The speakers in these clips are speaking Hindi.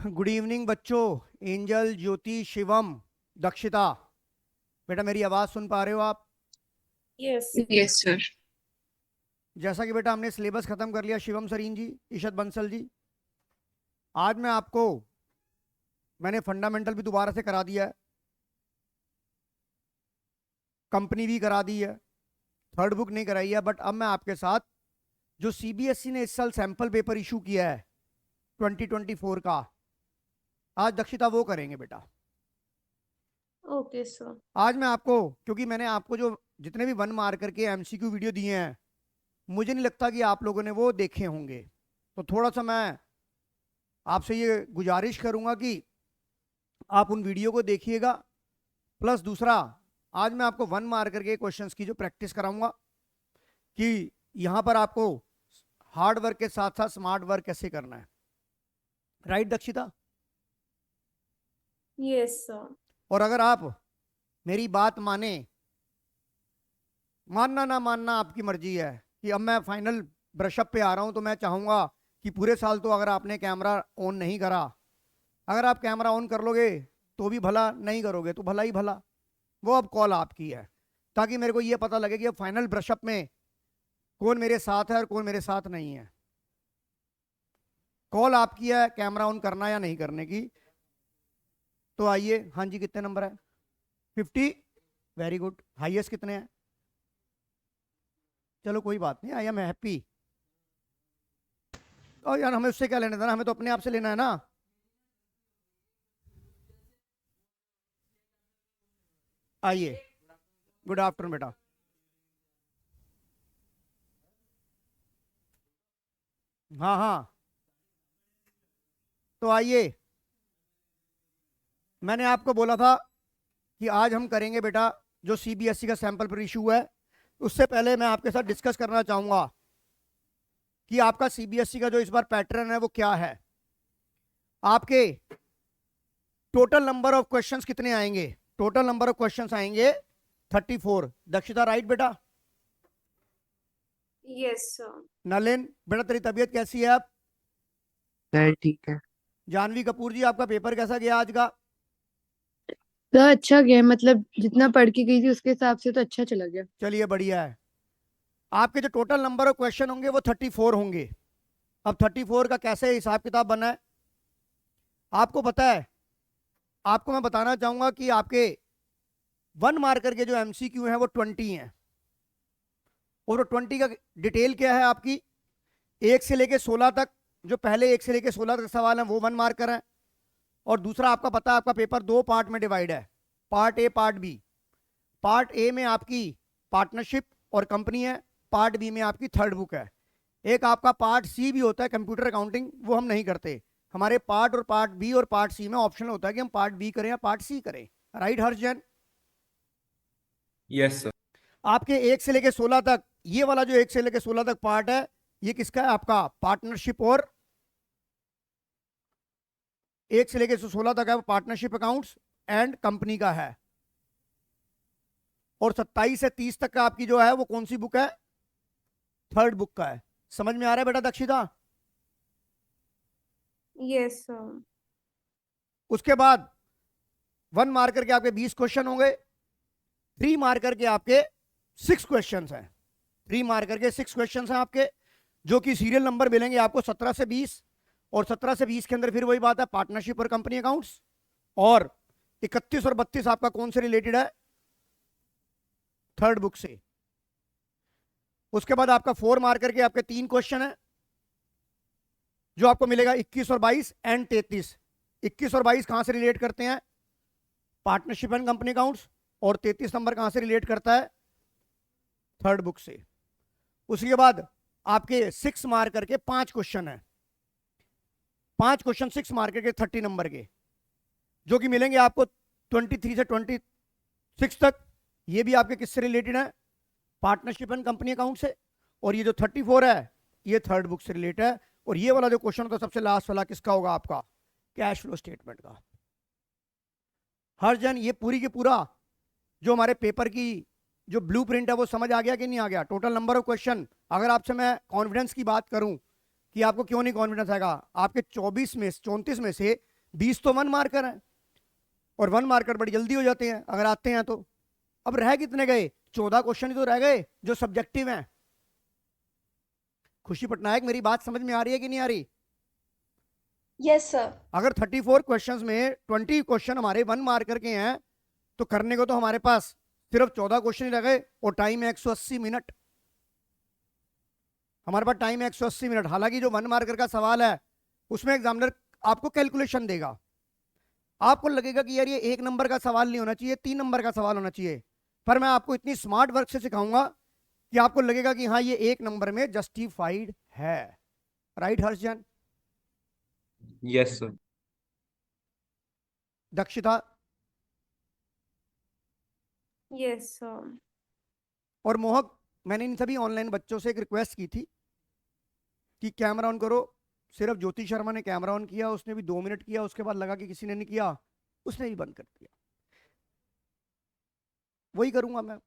गुड इवनिंग बच्चों। एंजल, ज्योति, शिवम, दक्षिता, बेटा मेरी आवाज़ सुन पा रहे हो आप? यस। Yes sir. जैसा कि बेटा हमने सिलेबस खत्म कर लिया, शिवम सरीन जी, ईशत बंसल जी, आज मैं आपको मैंने फंडामेंटल भी दोबारा से करा दिया है, कंपनी भी करा दी है, थर्ड बुक नहीं कराई है। बट अब मैं आपके साथ जो सीबीएसई ने इस साल सैंपल पेपर इशू किया है 2024 का, आज दक्षिता वो करेंगे बेटा। Okay sir. आज मैं आपको, क्योंकि मैंने आपको जो जितने भी वन मार्कर के एमसीक्यू वीडियो दिए हैं, मुझे नहीं लगता कि आप लोगों ने वो देखे होंगे, तो थोड़ा सा मैं आपसे ये गुजारिश करूंगा कि आप उन वीडियो को देखिएगा। प्लस दूसरा, आज मैं आपको वन मार्कर के क्वेश्चंस की जो प्रैक्टिस कराऊंगा कि यहां पर आपको हार्ड वर्क के साथ साथ स्मार्ट वर्क कैसे करना है। राइट दक्षिता? Yes sir. और अगर आप मेरी बात मानना ना मानना आपकी मर्जी है, कि अब मैं फाइनल ब्रशअप पे आ रहा हूं, तो मैं चाहूंगा कि पूरे साल तो अगर आपने कैमरा ऑन नहीं करा, अगर आप कैमरा ऑन कर लोगे तो भी भला, नहीं करोगे तो भला ही भला, वो अब कॉल आपकी है, ताकि मेरे को ये पता लगे कि अब फाइनल ब्रशअप में कौन मेरे साथ है और कौन मेरे साथ नहीं है। कॉल आपकी है कैमरा ऑन करना या नहीं करने की। तो आइए, हाँ जी, कितने नंबर है? 50। Very good. हाईएस्ट कितने हैं? चलो कोई बात नहीं, आई एम हैप्पी। और यार हमें उससे क्या लेना था ना, हमें तो अपने आप से लेना है ना। आइए, गुड आफ्टरनून बेटा। हाँ हाँ, तो आइए, मैंने आपको बोला था कि आज हम करेंगे बेटा जो सीबीएसई का सैंपल पर इशू है। उससे पहले मैं आपके साथ डिस्कस करना चाहूंगा कि आपका सीबीएसई का जो इस बार पैटर्न है वो क्या है। आपके टोटल नंबर ऑफ क्वेश्चंस कितने आएंगे? टोटल नंबर ऑफ क्वेश्चंस आएंगे 34। दक्षिता राइट बेटा? Yes sir. नलिन बेटा तेरी तबीयत कैसी है अब? सर ठीक है। जानवी कपूर जी, आपका पेपर कैसा गया आज का? तो अच्छा गया, मतलब जितना पढ़ के गई थी उसके हिसाब से तो अच्छा चला गया। चलिए बढ़िया है। आपके जो टोटल नंबर ऑफ क्वेश्चन होंगे वो 34 होंगे। अब 34 का कैसे हिसाब किताब बना है आपको पता है? आपको मैं बताना चाहूंगा कि आपके वन मार्कर के जो एमसीक्यू हैं वो 20 हैं, और 20 का डिटेल क्या है आपकी, 1 से लेके 16 तक, जो पहले 1 से लेके 16 तक सवाल हैं वो वन मार्कर है। और दूसरा आपका पता है, आपका पेपर 2 पार्ट में डिवाइड है, part A part B. Part A में आपकी पार्टनरशिप और कंपनी है, पार्ट बी में आपकी थर्ड बुक है। एक आपका पार्ट सी भी होता है, कंप्यूटर अकाउंटिंग, वो हम नहीं करते। हमारे पार्ट और पार्ट बी और पार्ट सी में ऑप्शनल होता है कि हम पार्ट बी करें या पार्ट सी करें। Right Harsh Jain? Yes sir. आपके 1 से लेके 16 तक, ये वाला जो 1 से लेके 16 तक पार्ट है, ये किसका है? आपका पार्टनरशिप। और 1 से लेके 16 तक है वो पार्टनरशिप अकाउंट्स एंड कंपनी का है। और 27 से 30 तक का आपकी जो है वो कौन सी बुक है? थर्ड बुक का है। समझ में आ रहा है बेटा दक्षिता? Yes sir. उसके बाद वन मार्कर के आपके 20 क्वेश्चन होंगे, 3 मार्कर के आपके 6 क्वेश्चन हैं। 3 मार्कर के 6 क्वेश्चन हैं आपके, जो कि सीरियल नंबर मिलेंगे आपको 17 से 20। और 17 से 20 के अंदर फिर वही बात है, पार्टनरशिप और कंपनी अकाउंट्स। और 31 और 32 आपका कौन से रिलेटेड है? थर्ड बुक से। उसके बाद आपका 4 मार्कर के आपके 3 क्वेश्चन है, जो आपको मिलेगा 21 और 22 एंड 33। 21 और 22 कहां से रिलेट करते हैं? Partnership and company accounts. और 33 नंबर कहां से रिलेट करता है? थर्ड बुक से। उसके बाद आपके 6 मार्कर के 5 क्वेश्चन है, 5 क्वेश्चन 6 मार्कर के 30 नंबर के, जो कि मिलेंगे आपको 23 से 26 तक। ये भी आपके किससे रिलेटेड है? पार्टनरशिप एंड कंपनी अकाउंट से। और ये जो 34 है ये थर्ड बुक से रिलेटेड है। और ये वाला जो क्वेश्चन होता है सबसे लास्ट वाला, किसका होगा? आपका कैश फ्लो स्टेटमेंट का। हर जन ये पूरी की पूरा जो हमारे पेपर की जो ब्लूप्रिंट है वो समझ आ गया कि नहीं आ गया? टोटल नंबर ऑफ क्वेश्चन, अगर आपसे मैं कॉन्फिडेंस की बात करूं कि आपको क्यों नहीं कॉन्फिडेंस आएगा, आपके 34 में से 20 तो 1 मार्कर है, और 1 मार्कर बड़ी जल्दी हो जाते हैं अगर आते हैं तो। अब रह कितने गए? 14 क्वेश्चन ही तो रह गए जो सब्जेक्टिव हैं। खुशी पटनायक, मेरी बात समझ में आ रही है कि नहीं आ रही? Yes sir. अगर 34 क्वेश्चंस में 20 क्वेश्चन हमारे 1 मार्कर के हैं तो करने को तो हमारे पास सिर्फ 14 क्वेश्चन ही रह गए, और टाइम है 180 मिनट। हमारे पास टाइम है 180 मिनट। हालांकि जो 1 मार्कर का सवाल है उसमें एग्जामिनर आपको कैलकुलेशन देगा, आपको लगेगा कि यार ये 1 नंबर का सवाल नहीं होना चाहिए, 3 नंबर का सवाल होना चाहिए, पर मैं आपको इतनी स्मार्ट वर्क से सिखाऊंगा कि आपको लगेगा कि हाँ ये 1 नंबर में जस्टिफाइड है। Right Harshjan? Yes sir. Dakshita yes sir. और मोहक, मैंने इन सभी ऑनलाइन बच्चों से एक रिक्वेस्ट की थी कि कैमरा ऑन करो। सिर्फ ज्योति शर्मा ने कैमरा ऑन किया, उसने भी 2 मिनट किया, उसके बाद लगा कि किसी ने नहीं किया, उसने भी बंद कर दिया। वही करूंगा मैं।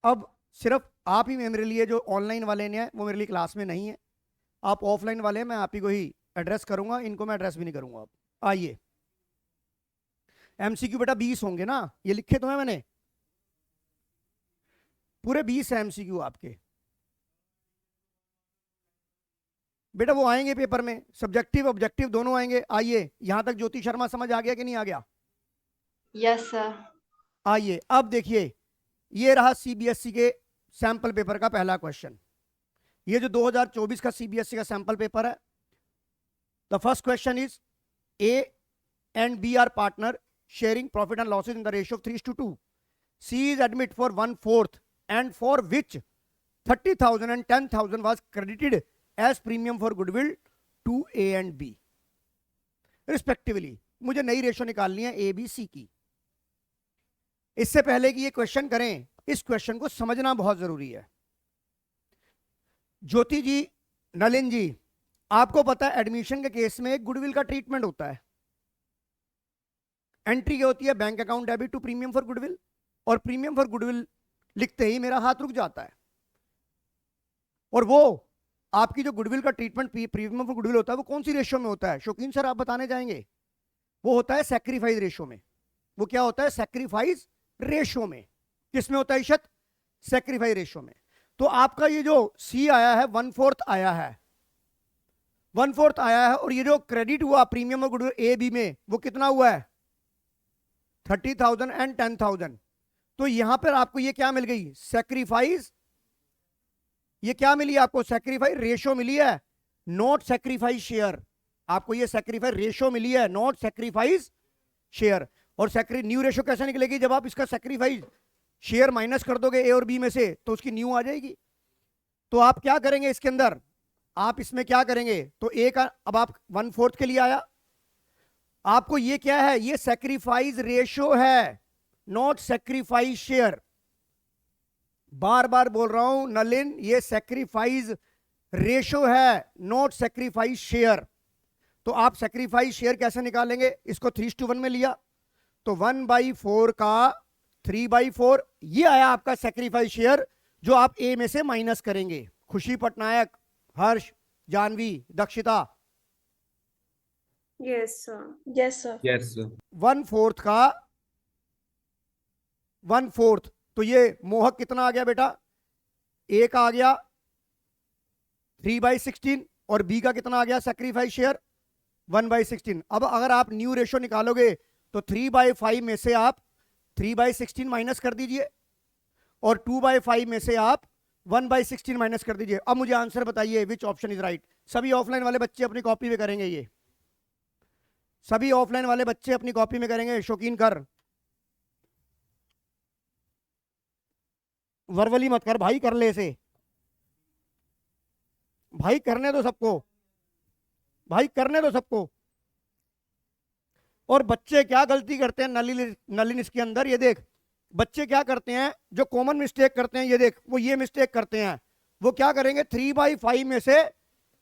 अब सिर्फ आप ही मेरे लिए, जो ऑनलाइन वाले ने वो मेरे लिए क्लास में नहीं है, आप ऑफलाइन वाले हैं, मैं आप ही को ही एड्रेस करूंगा, इनको मैं एड्रेस भी नहीं करूंगा। अब आइए, एमसीक्यू बेटा 20 होंगे ना, ये लिखे तो है मैंने, पूरे 20 है एमसीक्यू आपके बेटा। वो आएंगे पेपर में, सब्जेक्टिव ऑब्जेक्टिव दोनों आएंगे। आइए, यहां तक ज्योति शर्मा समझ आ गया कि नहीं आ गया? Yes sir. आइए अब देखिए, ये रहा सीबीएसई के सैंपल पेपर का पहला क्वेश्चन। ये जो 2024 का सीबीएसई का सैंपल पेपर है, the first question is A and B are partner sharing profit and losses in the ratio of 3:2. C is admit for 1/4 and for which 30,000 and 10,000 was credited as premium for goodwill to A and B respectively. मुझे नई रेशो निकालनी है ए बी सी की। इससे पहले कि ये क्वेश्चन करें, इस क्वेश्चन को समझना बहुत जरूरी है। ज्योति जी, नलिन जी, आपको पता है एडमिशन के केस में एक गुडविल का ट्रीटमेंट होता है। एंट्री क्या होती है? Bank account debit to premium for goodwill, और प्रीमियम फॉर गुडविल लिखते ही मेरा हाथ रुक जाता है। और वो आपकी जो गुडविल का ट्रीटमेंट प्रीमियम फॉर गुडविल होता है वो कौन सी रेशियो में होता है? शौकीन सर आप बताने जाएंगे। वो होता है सैक्रिफाइस रेशियो में। वो क्या होता है? सैक्रिफाइस रेशियो में। किस में होता है इशत? सैक्रिफाइस रेशियो में। तो आपका ये जो सी आया है 1/4 आया है, 1/4 आया है, और ये जो क्रेडिट हुआ प्रीमियम और गुडविल ए बी में वो कितना हुआ है? 30,000 एंड 10,000। तो यहां पर आपको ये क्या मिल गई? सैक्रिफाइस। ये क्या मिली आपको? सैक्रिफाइस रेशियो मिली है, नॉट सैक्रिफाइस शेयर। आपको ये सैक्रिफाइस रेशियो मिली है, नॉट सैक्रिफाइस शेयर। और न्यू रेशियो कैसे निकलेगी? जब आप इसका सैक्रिफाइस शेयर माइनस कर दोगे ए और बी में से तो उसकी न्यू आ जाएगी। तो आप क्या करेंगे इसके अंदर? आप इसमें क्या करेंगे? तो ए का अब आप 1/4 के लिए आया, आपको ये क्या है? ये सैक्रिफाइस रेशियो है, नॉट सैक्रिफाइस शेयर। बार बार बोल रहा हूं नलिन, ये सैक्रिफाइस रेशियो है, नॉट सैक्रिफाइस शेयर। तो आप सैक्रिफाइस शेयर कैसे निकालेंगे? इसको 3:1 में लिया तो 1/4 का 3/4, ये आया आपका सैक्रिफाइस शेयर, जो आप ए में से माइनस करेंगे। Khushi Patnaik, Harsh, Janvi, Dakshita, yes sir. Yes sir. Yes sir. 1/4 का 1/4, तो ये मोहक कितना आ गया बेटा? ए का आ गया 3/16, और बी का कितना आ गया सैक्रिफाइस शेयर? 1/16। अब अगर आप न्यू रेशियो निकालोगे तो 3/5 में से आप 3/16 माइनस कर दीजिए, और 2/5 में से आप 1/16 माइनस कर दीजिए। अब मुझे आंसर बताइए, विच ऑप्शन इज राइट? सभी ऑफलाइन वाले बच्चे अपनी कॉपी में करेंगे, ये सभी ऑफलाइन वाले बच्चे अपनी कॉपी में करेंगे। शौकीन कर, वर्बली मत कर भाई, कर ले इसे भाई, करने दो सबको भाई, करने दो सबको। और बच्चे क्या गलती करते हैं नलिन इसके अंदर, ये देख बच्चे क्या करते हैं, जो कॉमन मिस्टेक करते हैं, ये देख वो ये मिस्टेक करते हैं। वो क्या करेंगे? 3/5 में से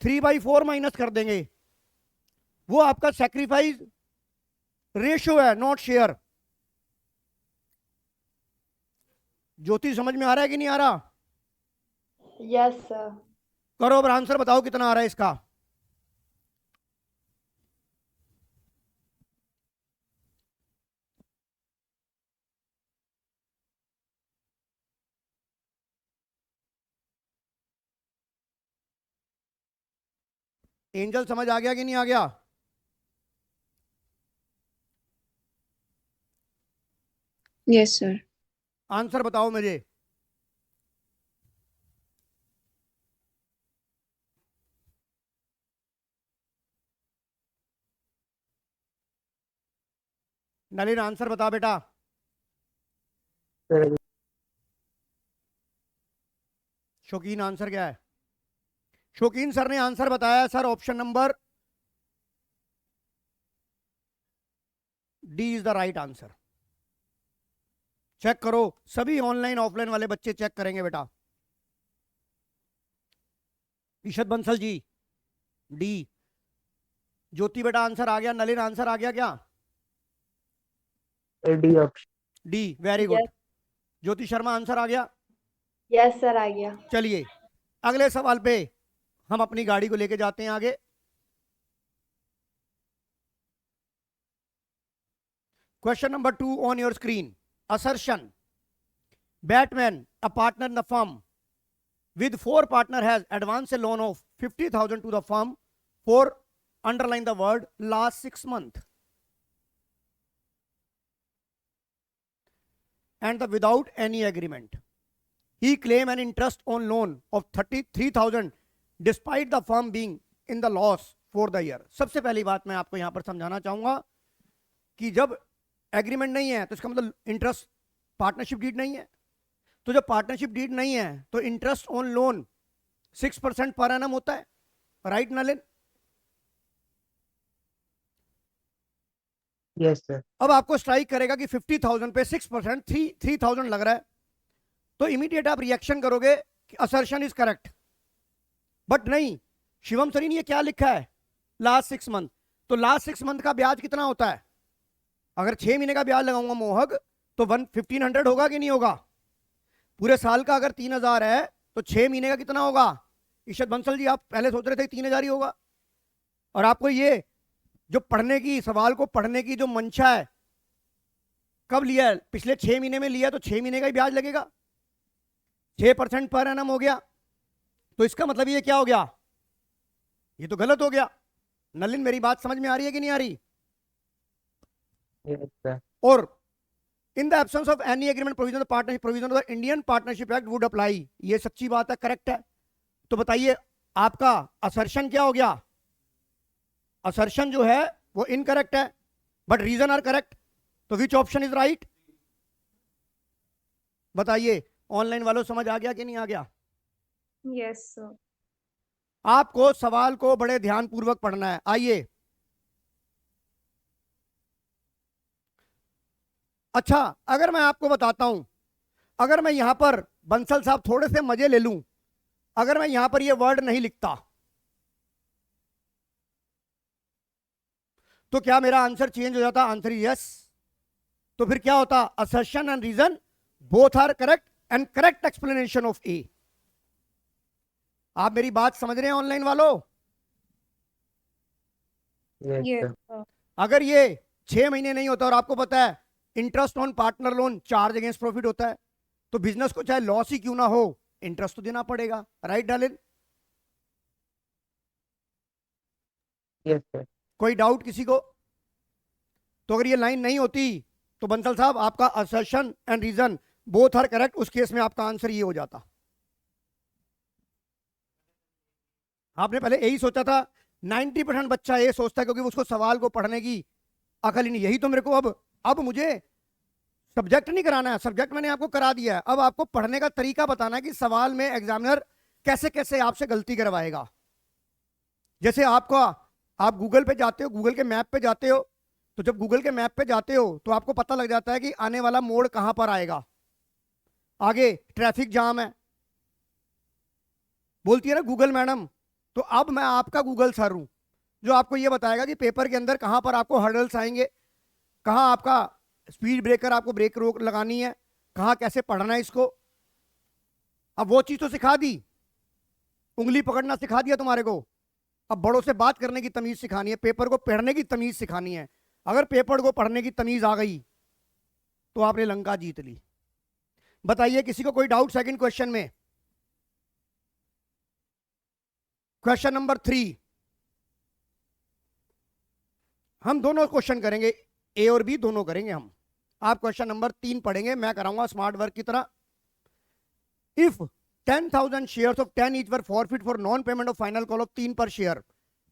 3/4 माइनस कर देंगे। वो आपका सैक्रिफाइस रेशियो है, नॉट शेयर। ज्योति समझ में आ रहा है कि नहीं आ रहा? Yes sir. करो अब आंसर बताओ कितना आ रहा है इसका। एंजल समझ आ गया कि नहीं आ गया? Yes sir. आंसर बताओ मुझे। नलिन आंसर बता बेटा। शौकीन आंसर क्या है? शौकीन सर ने आंसर बताया sir option number D is the right answer. Check करो, सभी ऑनलाइन ऑफलाइन वाले बच्चे चेक करेंगे बेटा। ईशत बंसल जी डी। ज्योति बेटा आंसर आ गया। नलिन आंसर आ गया क्या? D option. D, very good. Jyoti Sharma answer आ गया? यस सर आ गया। चलिए अगले सवाल पे हम अपनी गाड़ी को लेके जाते हैं आगे। Question number 2 on your screen. Assertion, Batman, a partner in the firm with 4 partner has advanced a loan of 50,000 to the firm for, underline the word, last 6 months, and the without any agreement. He claim an interest on loan of 33,000 despite the firm being in the loss for the year. सबसे पहली बात मैं आपको यहां पर समझाना चाहूंगा कि जब एग्रीमेंट नहीं है तो इसका मतलब इंटरेस्ट पार्टनरशिप डीड नहीं है। तो जब पार्टनरशिप डीड नहीं है तो interest on loan 6% per annum होता है, राइट नलिन? Yes sir. अब आपको स्ट्राइक करेगा कि 50,000 पे 6% 3,000 लग रहा है, तो इमीडिएट आप रिएक्शन करोगे कि असर्शन इज करेक्ट। बट नहीं, शिवम सरी ने ये क्या लिखा है? Last 6 month. तो लास्ट 6 मंथ का ब्याज कितना होता है? अगर 6 महीने का ब्याज लगाऊंगा मोहक तो 1500 होगा कि नहीं होगा? पूरे साल का अगर 3000 है तो 6 महीने का कितना होगा? ईशत बंसल जी आप पहले सोच रहे थे 3000 ही होगा, और आपको ये जो पढ़ने की, सवाल को पढ़ने की जो मंशा है, कब लिया है? पिछले 6 महीने में लिया, तो 6 महीने का ही ब्याज लगेगा। 6% पर एनम हो गया, तो इसका मतलब ये क्या हो गया? ये तो गलत हो गया। नलिन मेरी बात समझ में आ रही है कि नहीं आ रही? Yes sir. और in the absence of any agreement provision partnership provision of the Indian partnership act would apply. ये सच्ची बात है, करेक्ट है। तो बताइए आपका असर्शन क्या हो गया? असर्शन जो है वो इनकरेक्ट है, बट रीजन आर करेक्ट। तो विच ऑप्शन इज राइट? बताइए ऑनलाइन वालों, समझ आ गया कि नहीं आ गया? Yes, sir. आपको सवाल को बड़े ध्यानपूर्वक पढ़ना है। आइए, अच्छा अगर मैं आपको बताता हूं, अगर मैं यहां पर बंसल साहब थोड़े से मजे ले लूं, अगर मैं यहां पर ये वर्ड नहीं लिखता तो क्या मेरा आंसर चेंज हो जाता? Answer yes. तो फिर क्या होता? Assertion and reason both are correct and correct explanation of A. आप मेरी बात समझ रहे हैं ऑनलाइन वालों? Yes Yes, sir. sir. अगर ये 6 महीने नहीं होता और आपको पता है interest on partner loan charge against profit होता है, तो बिजनेस को चाहे लॉस ही क्यों ना हो, इंटरेस्ट तो देना पड़ेगा, राइट डालिन? Yes sir. कोई डाउट किसी को? तो अगर ये लाइन नहीं होती तो बंसल साहब आपका assertion and reason both are correct, उस केस में आपका आंसर ये हो जाता। आपने पहले यही सोचा था। 90% बच्चा ये सोचता है क्योंकि उसको सवाल को पढ़ने की अकल ही नहीं। यही तो मेरे को अब मुझे सब्जेक्ट नहीं कराना है, सब्जेक्ट मैंने आपको करा दिया है। अब आपको पढ़ने का तरीका बताना है कि सवाल में एग्जामिनर कैसे कैसे आपसे गलती करवाएगा। जैसे आप गूगल पे जाते हो, गूगल के मैप पे जाते हो, तो जब गूगल के मैप पे जाते हो तो आपको पता लग जाता है कि आने वाला मोड़ कहां पर आएगा। आगे ट्रैफिक जाम है, बोलती है ना गूगल मैडम। तो अब मैं आपका गूगल सर हूं जो आपको यह बताएगा कि पेपर के अंदर कहां पर आपको हर्डल्स आएंगे, कहां आपका स्पीड ब्रेकर, आपको ब्रेक रोक लगानी है, कहां कैसे पढ़ना है इसको। अब वो चीज तो सिखा दी, उंगली पकड़ना सिखा दिया तुम्हारे को। अब बड़ों से बात करने की तमीज सिखानी है, पेपर को पढ़ने की तमीज सिखानी है। अगर पेपर को पढ़ने की तमीज आ गई तो आपने लंका जीत ली। बताइए किसी को कोई डाउट सेकंड क्वेश्चन में? क्वेश्चन नंबर 3, हम दोनों क्वेश्चन करेंगे, ए और बी दोनों करेंगे हम। आप क्वेश्चन नंबर 3 पढ़ेंगे, मैं कराऊंगा स्मार्ट वर्क की तरह। If 10,000 shares of 10 each were forfeit for non-payment of final call of 3 per share,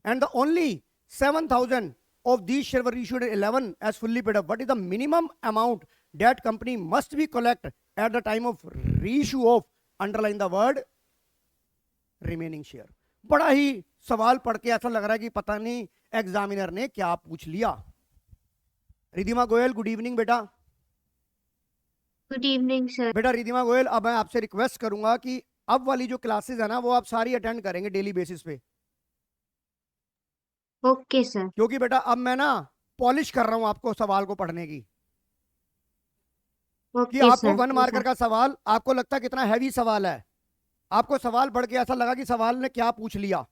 and the only 7,000 of these shares were issued at 11 as fully paid up, what is the minimum amount that company must be collect at the time of reissue of, underline the word, remaining share? बड़ा ही सवाल पढ़ के ऐसा लग रहा है कि पता नहीं एग्जामिनर ने क्या पूछ लिया। रिधिमा गोयल, गुड इवनिंग बेटा। Good evening sir. बेटा रिधिमा गोयल, अब मैं आपसे रिक्वेस्ट करूंगा कि अब वाली जो क्लासेस है ना वो आप सारी अटेंड करेंगे डेली बेसिस पे, ओके सर। क्योंकि बेटा अब मैं ना पॉलिश कर रहा हूं आपको सवाल को पढ़ने की, कि ओके आपको सर। 1 मार्कर का सवाल आपको लगता है कितना हैवी सवाल है, आपको सवाल पढ़ के ऐसा लगा कि सवाल ने क्या पूछ लिया।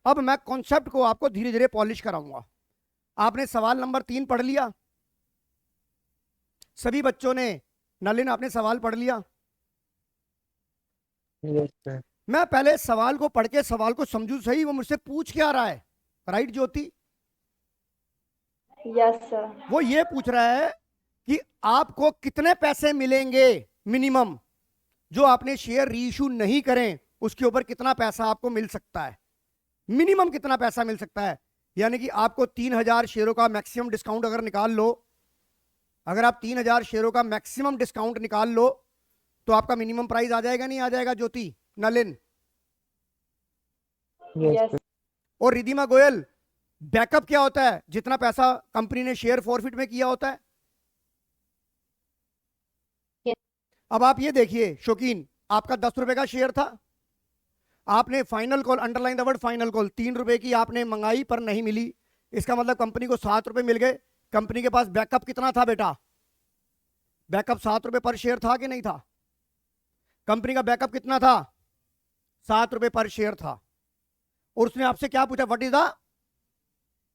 अब मैं कॉन्सेप्ट को आपको धीरे धीरे पॉलिश कराऊंगा। आपने सवाल नंबर 3 पढ़ लिया सभी बच्चों ने? नलिन, आपने सवाल पढ़ लिया? Yes, sir. मैं पहले सवाल को पढ़ के सवाल को समझू सही, वो मुझसे पूछ क्या रहा है। राइट ज्योति? Yes, sir. वो ये पूछ रहा है कि आपको कितने पैसे मिलेंगे मिनिमम, जो आपने शेयर रीइश्यू नहीं करें उसके ऊपर कितना पैसा आपको मिल सकता है, मिनिमम कितना पैसा मिल सकता है। यानी कि आपको 3,000 शेयरों का मैक्सिमम डिस्काउंट अगर निकाल लो, अगर आप 3,000 शेयरों का मैक्सिमम डिस्काउंट निकाल लो तो आपका मिनिमम प्राइस आ जाएगा नहीं आ जाएगा ज्योति, नलिन? Yes, Yes. sir. और रिधिमा गोयल, बैकअप क्या होता है? जितना पैसा कंपनी ने शेयर फॉरफिट में किया होता है। Yes. अब आप ये देखिए शौकीन, आपका 10 रुपए का शेयर था, आपने final call, underline the word final call, 3 रुपए की आपने मंगाई पर नहीं मिली, इसका मतलब कंपनी को 7 रुपए मिल गए। कंपनी के पास बैकअप कितना था बेटा? बैकअप 7 रुपए पर शेयर था कि नहीं था? कंपनी का बैकअप कितना था? 7 रुपए पर शेयर था। और उसने आपसे क्या पूछा? What is the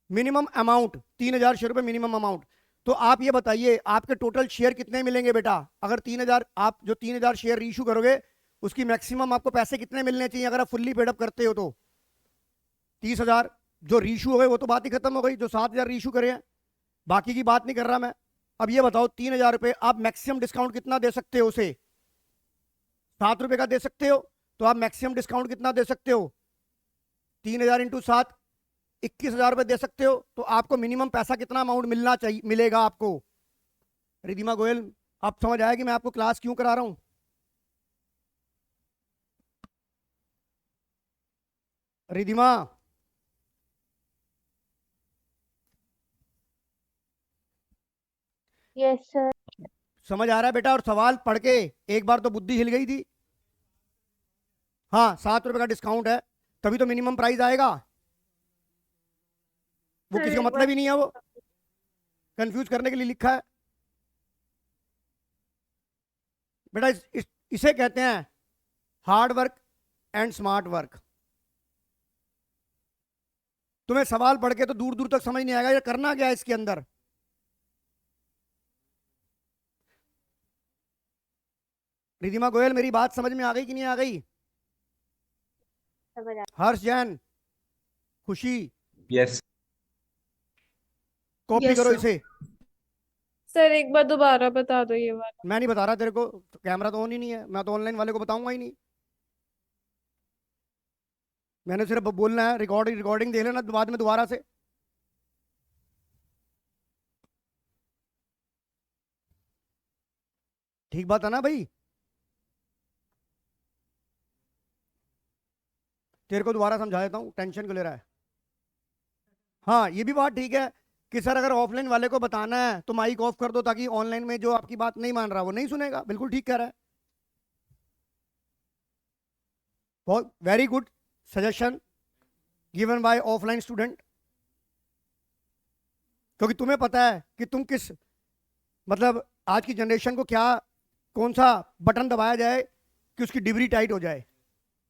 minimum amount? 3,000 share पे मिनिमम अमाउंट। तो आप ये बताइए आपके टोटल शेयर कितने मिलेंगे बेटा? अगर 3,000, आप जो 3,000 शेयर रीइश्यू करोगे उसकी मैक्सिमम आपको पैसे कितने मिलने चाहिए अगर आप फुल्ली पेड अप करते हो तो? 30,000 जो रीइश्यू हो गए वो तो बात ही खत्म हो गई, जो 7,000 रीइश्यू करे हैं, बाकी की बात नहीं कर रहा मैं। अब ये बताओ 3,000 रुपए आप मैक्सिमम डिस्काउंट कितना दे सकते हो उसे? 7 रुपए का दे सकते हो, तो आप मैक्सिमम डिस्काउंट कितना दे सकते हो? 3,000 इंटू 7, 21,000 रुपए दे सकते हो। तो आपको मिनिमम पैसा कितना अमाउंट मिलना चाहिए, मिलेगा आपको? रिधिमा गोयल, आप समझ आया कि मैं आपको क्लास क्यों करा रहा हूं? Ridhima, Yes, sir. समझ आ रहा है बेटा? और सवाल पढ़ के एक बार तो बुद्धि हिल गई थी। हाँ, 7 रुपए का डिस्काउंट है तभी तो मिनिमम प्राइस आएगा। वो सर, किसी का एक मतलब ही नहीं है, वो कंफ्यूज करने के लिए लिखा है बेटा। इसे कहते हैं hard work and smart work. तुम्हें सवाल पढ़ के तो दूर दूर तक समझ नहीं आएगा ये करना क्या है इसके अंदर। रिधिमा गोयल, मेरी बात समझ में आ गई कि नहीं आ गई? समझ आ- हर्ष जैन, खुशी, Yes. कॉपी Yes, करो sir. इसे। सर एक बार दोबारा बता दो ये वाला। मैं नहीं बता रहा तेरे को, कैमरा तो ऑन ही नहीं है, मैं तो ऑनलाइन वाले को बताऊंगा ही नहीं। मैंने सिर्फ बोलना है, रिकॉर्डिंग देख लेना बाद में दोबारा से। ठीक बात है ना भाई? तेरे को दोबारा समझा देता हूँ, टेंशन क्यों ले रहा है? हाँ, ये भी बात ठीक है कि सर अगर ऑफलाइन वाले को बताना है तो माइक ऑफ कर दो, ताकि ऑनलाइन में जो आपकी बात नहीं मान रहा वो नहीं सुनेगा। बिल्कुल ठीक कह रहा है, बहुत very good suggestion given by offline student. क्योंकि तुम्हें पता है कि तुम किस, मतलब आज की जनरेशन को क्या, कौन सा बटन दबाया जाए कि उसकी डिग्री टाइट हो जाए।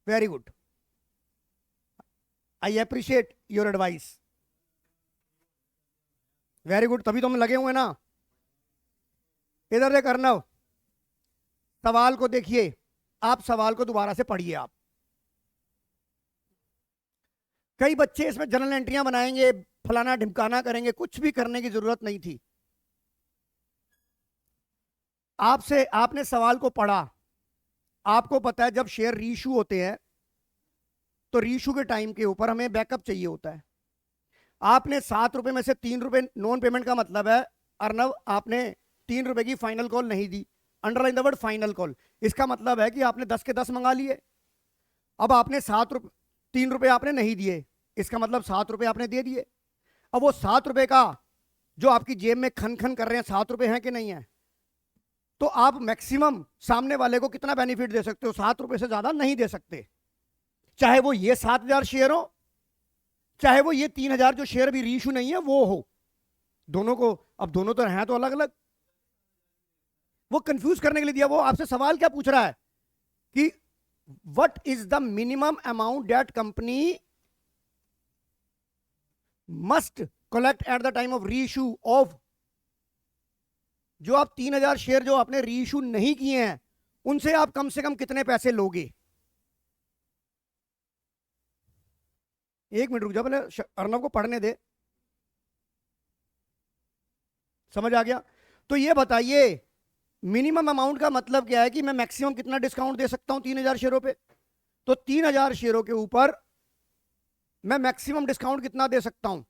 Very good, I appreciate your advice, very good. तभी तो हम लगे हुए ना। इधर देख अर्नव, सवाल को देखिए, आप सवाल को दोबारा से पढ़िए। आप कई बच्चे इसमें जनरल एंट्रियां बनाएंगे, फलाना ढिमकाना करेंगे, कुछ भी करने की जरूरत नहीं थी। आपसे आपने सवाल को पढ़ा, आपको पता है जब शेयर रीइश्यू होते हैं तो रीइश्यू के टाइम के ऊपर हमें बैकअप चाहिए होता है। आपने 7 रुपए में से 3 रुपए नॉन पेमेंट का मतलब है अर्नव आपने 3 रुपए की फाइनल कॉल नहीं दी, underline the word final call. इसका मतलब है कि आपने 10 के 10 मंगा लिए। अब आपने 3 रुपए आपने नहीं दिए, इसका मतलब 7 रुपए आपने दे दिए। अब वो 7 रुपए का जो आपकी जेब में खन खन कर रहे हैं 7 रुपए हैं कि नहीं है, तो आप मैक्सिमम सामने वाले को कितना बेनिफिट दे सकते हो? 7 रुपए से ज्यादा नहीं दे सकते, चाहे वो ये 7,000 शेयर हो, चाहे वो ये 3,000 जो शेयर भी रीइश्यू नहीं है वो हो। दोनों को, अब दोनों तो हैं तो अलग अलग, वो कंफ्यूज करने के लिए दिया। वो आपसे सवाल क्या पूछ रहा है कि what is the minimum amount that company must collect at the time of reissue of, जो आप 3,000 शेयर जो आपने रीइश्यू नहीं किए हैं उनसे आप कम से कम कितने पैसे लोगे। एक मिनट रुक जाओ, पहले अर्नव को पढ़ने दे। समझ आ गया? तो ये बताइए मिनिमम अमाउंट का मतलब क्या है कि मैं मैक्सिमम कितना डिस्काउंट दे सकता हूं 3,000 शेयरों पे। तो 3,000 शेयरों के ऊपर मैं मैक्सिमम डिस्काउंट कितना दे सकता हूं?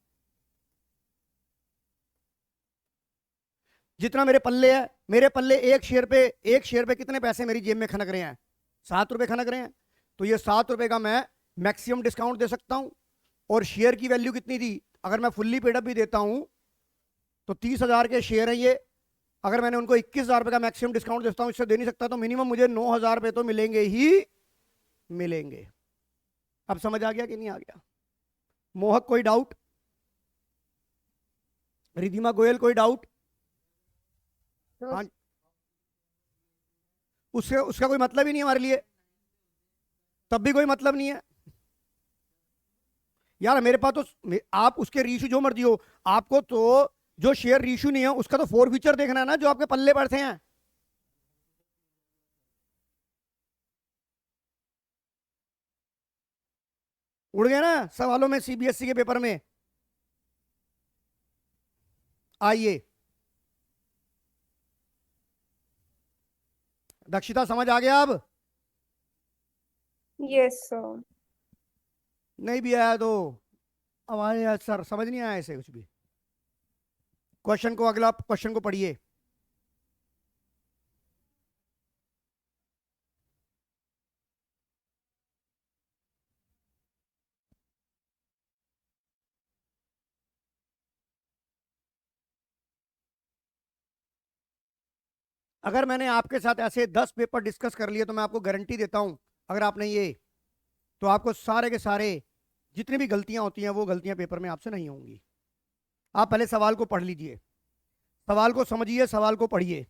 जितना मेरे पल्ले है, मेरे पल्ले एक शेयर पे कितने पैसे मेरी जेब में खनक रहे हैं? 7 रुपए खनक रहे हैं। तो ये 7 रुपए का मैं मैक्सिमम डिस्काउंट दे सकता हूं। और शेयर की वैल्यू कितनी थी? अगर मैं फुल्ली पेडअप भी देता हूं तो 30,000 के शेयर है ये। अगर मैंने उनको 21,000 रुपए का मैक्सिमम डिस्काउंट देता हूं, इससे दे नहीं सकता, तो मिनिमम मुझे 9,000 रुपए तो मिलेंगे ही मिलेंगे। अब समझ आ गया कि नहीं आ गया? मोहक कोई डाउट? रिधिमा गोयल कोई डाउट? हाँ, उसका कोई मतलब ही नहीं हमारे लिए, तब भी कोई मतलब नहीं है यार। मेरे पास तो आप उसके रीइश्यू जो मर्जी हो, आपको तो जो शेयर रीइश्यू नहीं है उसका तो फोर फ्यूचर देखना है ना, जो आपके पल्ले बैठे हैं। उड़ गए ना सवालों में सीबीएसई के पेपर में। आइए दक्षिता, समझ आ गया अब? Yes, sir. नहीं भी आया तो हमारे सर समझ नहीं आया ऐसे कुछ भी। क्वेश्चन को, अगला क्वेश्चन को पढ़िए। अगर मैंने आपके साथ ऐसे 10 पेपर डिस्कस कर लिए तो मैं आपको गारंटी देता हूं, अगर आपने ये, तो आपको सारे के सारे जितनी भी गलतियां होती हैं वो गलतियां पेपर में आपसे नहीं होंगी। आप पहले सवाल को पढ़ लीजिए, सवाल को समझिए, सवाल को पढ़िए।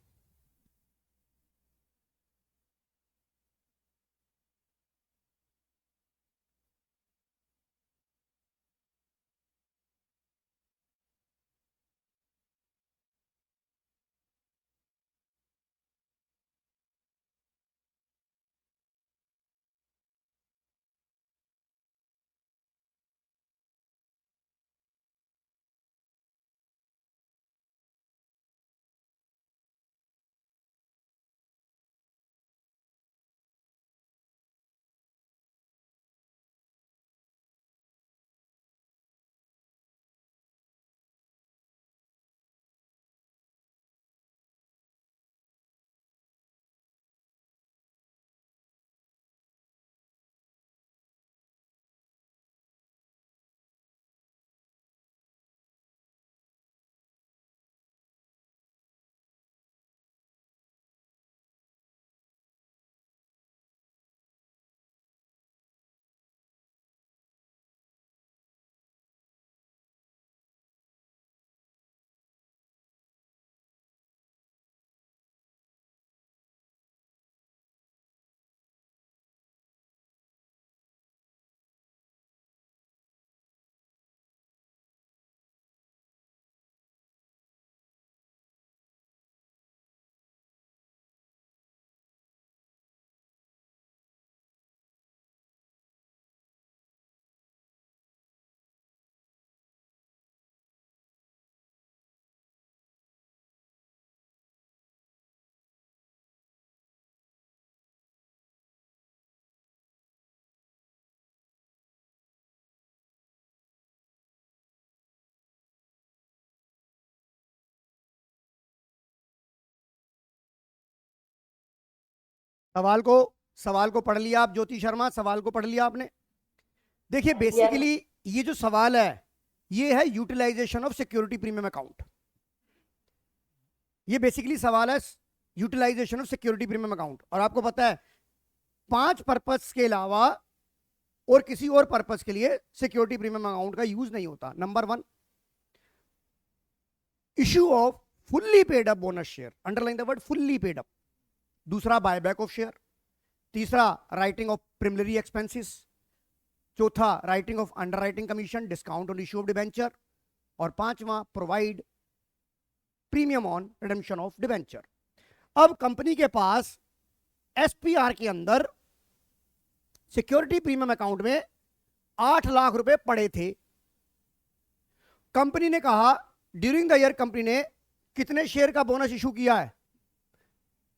सवाल को पढ़ लिया आप ज्योति शर्मा, सवाल को पढ़ लिया आपने। देखिए बेसिकली ये जो सवाल है ये है utilization of security premium account. ये बेसिकली सवाल है utilization of security premium account. और आपको पता है 5 पर्पस के अलावा और किसी और पर्पस के लिए सिक्योरिटी प्रीमियम अकाउंट का यूज नहीं होता। Number 1, issue off fully paid up bonus share, underline the word fully paid up. दूसरा, बायबैक ऑफ शेयर। तीसरा, राइटिंग ऑफ प्रिमिलरी एक्सपेंसेस। चौथा, writing of underwriting commission, discount on issue of debenture. और पांचवा, provide premium on redemption of debenture. अब कंपनी के पास एसपीआर के अंदर सिक्योरिटी प्रीमियम अकाउंट में 8 लाख रुपए पड़े थे। कंपनी ने कहा ड्यूरिंग द ईयर कंपनी ने कितने शेयर का बोनस इशू किया है?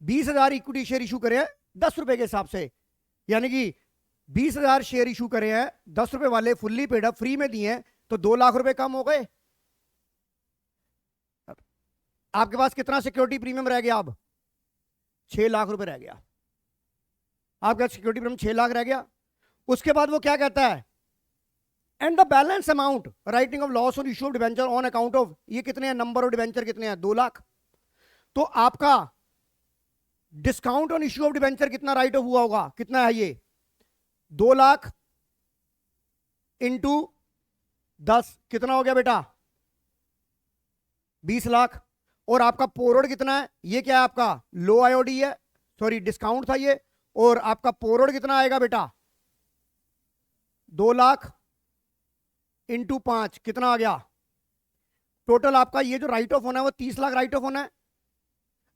20,000 इक्विटी शेयर इशू करे हैं 10 रुपए के हिसाब से, यानी कि 20,000 शेयर इशू करे हैं, 10 रुपए वाले फुल्ली पेड अप फ्री में दिए हैं, तो 2 लाख रुपए कम हो गए। आपके पास कितना सिक्योरिटी प्रीमियम रह गया? अब 6 लाख रुपए रह गया। आपका सिक्योरिटी प्रीमियम 6 लाख रह गया। उसके बाद वो क्या कहता है? And the balance amount writing of loss on issue of debenture on account of, ये कितने हैं? नंबर ऑफ डिबेंचर कितने हैं? 2 लाख। तो आपका discount on issue of debenture कितना राइट ऑफ हुआ होगा? कितना है ये? 2 लाख इंटू 10 कितना हो गया बेटा? 20 लाख। और आपका पोरोड कितना है? ये क्या है आपका? लो आईओडी है, सॉरी डिस्काउंट था ये। और आपका पोरोड कितना आएगा बेटा? 2 लाख इंटू 5 कितना आ गया? टोटल आपका ये जो राइट ऑफ होना है वो 30 लाख राइट ऑफ होना है।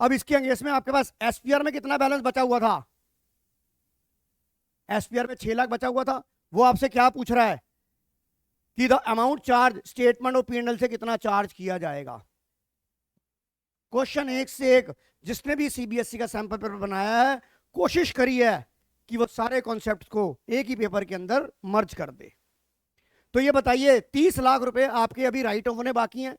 अब इसके अंगेंस्ट में आपके पास एसपीआर में कितना बैलेंस बचा हुआ था? एसपीआर में 6 लाख बचा हुआ था। वो आपसे क्या पूछ रहा है कि the amount charge statement of P and L से कितना चार्ज किया जाएगा। क्वेश्चन एक से एक, जिसने भी सीबीएसई का सैंपल पेपर बनाया है कोशिश करी है कि वो सारे कॉन्सेप्ट को एक ही पेपर के अंदर मर्ज कर दे। तो ये बताइए 30 लाख रुपए आपके अभी राइट ऑफ होने बाकी हैं,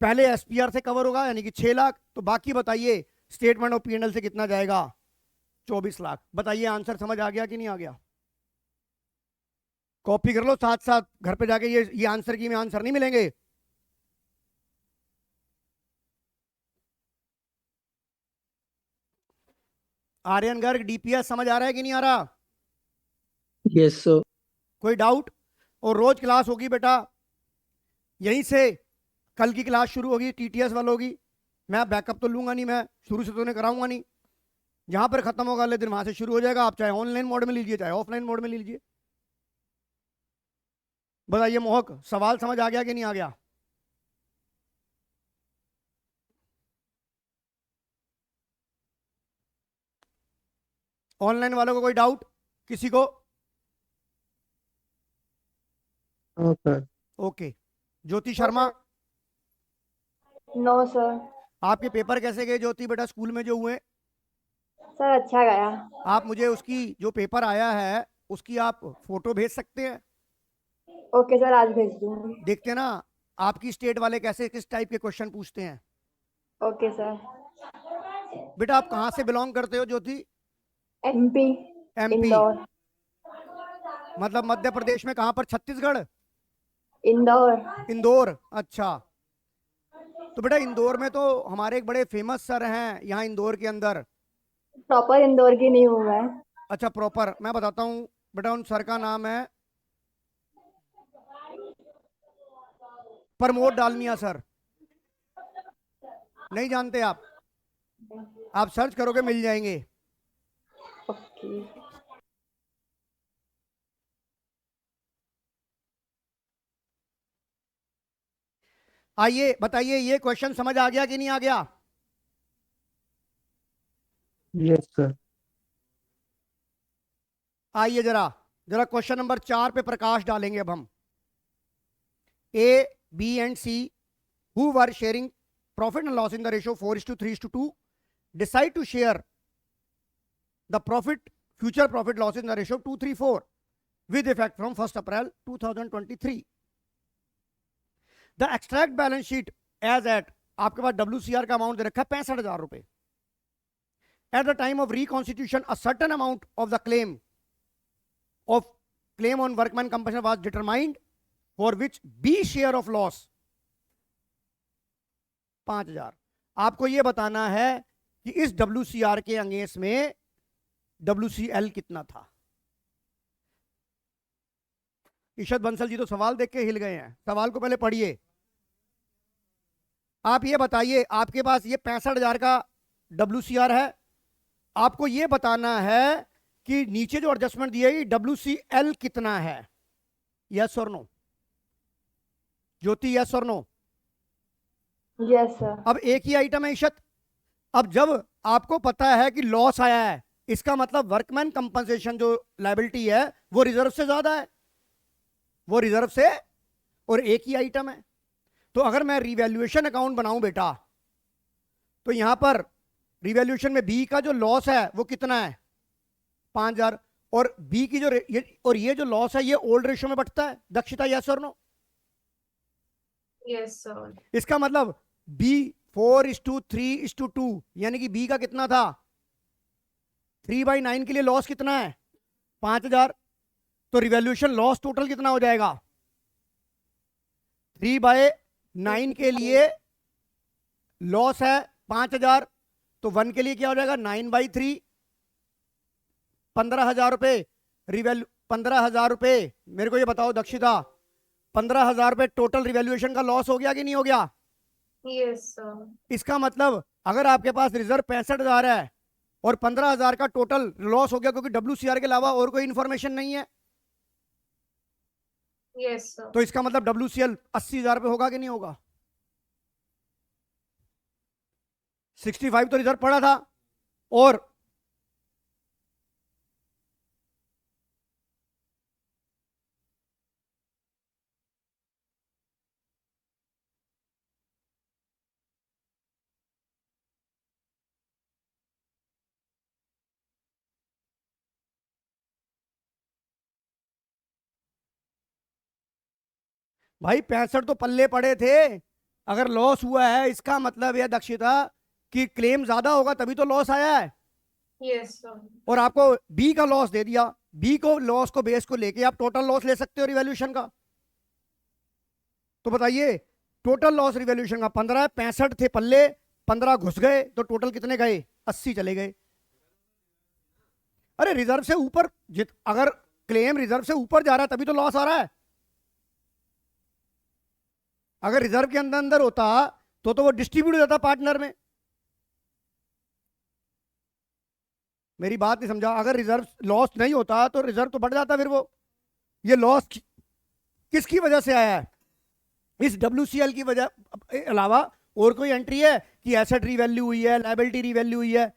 पहले एसपीआर से कवर होगा यानी कि 6 लाख, तो बाकी बताइए स्टेटमेंट ऑफ पी&एल से कितना जाएगा? 24 लाख। बताइए आंसर समझ आ गया कि नहीं आ गया? कॉपी कर लो साथ साथ, घर पे जाके ये आंसर की में आंसर नहीं मिलेंगे। आर्यन गर्ग डीपीएस समझ आ रहा है कि नहीं आ रहा? Yes sir. कोई डाउट? और रोज क्लास होगी बेटा, यहीं से कल की क्लास शुरू होगी, टीटीएस वालों होगी। मैं बैकअप तो लूंगा नहीं, मैं शुरू से तो नहीं कराऊंगा नहीं। जहां पर खत्म होगा अगले दिन वहां से शुरू हो जाएगा। आप चाहे ऑनलाइन मोड में लीजिए चाहे ऑफलाइन मोड में लीजिए। बताइए मोहक, सवाल समझ आ गया कि नहीं आ गया? ऑनलाइन वालों को कोई डाउट किसी को? Okay. Okay. Jyoti Sharma, no sir. आपके पेपर कैसे गए ज्योति बेटा स्कूल में जो हुए? सर अच्छा गया। आप मुझे उसकी जो पेपर आया है उसकी आप फोटो भेज सकते हैं? ओके सर, आज भेज दूंगी। देखते ना आपकी स्टेट वाले कैसे किस टाइप के क्वेश्चन पूछते हैं। Okay sir. बेटा आप कहाँ से बिलोंग करते हो ज्योति? MP, MP Indore. मतलब मध्य प्रदेश में कहाँ पर? छत्तीसगढ़? इंदौर। इंदौर, अच्छा। तो बेटा इंदौर में तो हमारे एक बड़े फेमस सर हैं यहाँ इंदौर के अंदर। प्रॉपर इंदौर की नहीं हूँ मैं। अच्छा प्रॉपर, मैं बताता हूँ बेटा, उन सर का नाम है प्रमोद डालमिया सर। नहीं जानते आप? आप सर्च करोगे मिल जाएंगे। ओके। आइए बताइए ये क्वेश्चन समझ आ गया कि नहीं आ गया? Yes sir. आइए जरा जरा क्वेश्चन नंबर 4 पे प्रकाश डालेंगे अब हम। A, B and C who were sharing profit and loss in the ratio 4:3:2 decide to share the profit, future profit loss in the ratio 2:3:4 with effect from 1st April 2023. The extract balance sheet as at, आपके पास WCR का अमाउंट दे रखा है 65,000 रुपए। at the time of reconstitution a certain amount of the claim on workman compensation was determined for which B share of loss 5,000। आपको यह बताना है कि इस WCR के अगेंस्ट में WCL कितना था। ईशद बंसल जी तो सवाल देख के हिल गए हैं, सवाल को पहले पढ़िए। आप ये बताइए, आपके पास ये 65,000 का WCR है, आपको ये बताना है कि नीचे जो एडजस्टमेंट दी है WCL कितना है। यस और नो ज्योति, यस और नो? Yes sir. अब एक ही आइटम है ईशत। अब जब आपको पता है कि लॉस आया है, इसका मतलब वर्कमैन कंपनसेशन जो लायबिलिटी है वो रिजर्व से ज्यादा है, वो रिजर्व से, और एक ही आइटम है। तो अगर मैं रिवैल्यूएशन अकाउंट बनाऊं बेटा, तो यहां पर रिवैल्यूएशन में बी का जो लॉस है वो कितना है 5,000, और बी की जो ये जो लॉस है ये ओल्ड रेशो में बढ़ता है। दक्षिता यस और नो? Yes sir. इसका मतलब बी 4:3:2, यानी कि बी का कितना था 3/9 के लिए लॉस कितना है 5,000। तो रिवैल्यूएशन लॉस टोटल कितना हो जाएगा 3/9 के लिए लॉस है 5,000, तो 1 के लिए क्या हो जाएगा 9/3, 15,000 रुपए रिवैल्यू, 15,000 रुपए। मेरे को ये बताओ दक्षिता, 15,000 रुपए टोटल रिवैल्यूएशन का लॉस हो गया कि नहीं हो गया? Yes sir. इसका मतलब अगर आपके पास रिजर्व 65,000 है और 15,000 का टोटल लॉस हो गया क्योंकि WCR के अलावा और कोई इंफॉर्मेशन नहीं है, यस सर। तो इसका मतलब WCL 80,000 रुपए होगा कि नहीं होगा? 65 तो रिजर्व पड़ा था, और भाई 65 तो पल्ले पड़े थे। अगर लॉस हुआ है इसका मतलब यह दक्षिता कि क्लेम ज्यादा होगा तभी तो लॉस आया है, यस सर। और आपको बी का लॉस दे दिया। बी को लॉस को बेस को लेके आप टोटल लॉस ले सकते हो रिवैल्यूएशन का। तो बताइए टोटल लॉस रिवैल्यूएशन का 15 है, 65 थे पल्ले, 15 घुस गए, तो टोटल कितने गए 80 चले गए। अरे रिजर्व से ऊपर, अगर क्लेम रिजर्व से ऊपर जा रहा है तभी तो लॉस आ रहा है। अगर रिजर्व के अंदर अंदर होता तो वो डिस्ट्रीब्यूट हो जाता पार्टनर में। मेरी बात नहीं समझा? अगर रिजर्व लॉस नहीं होता तो रिजर्व तो बढ़ जाता। फिर वो ये लॉस किसकी वजह से आया है? इस WCL की वजह अलावा और कोई एंट्री है कि एसेट रीवैल्यू हुई है, लायबिलिटी रीवैल्यू हुई है,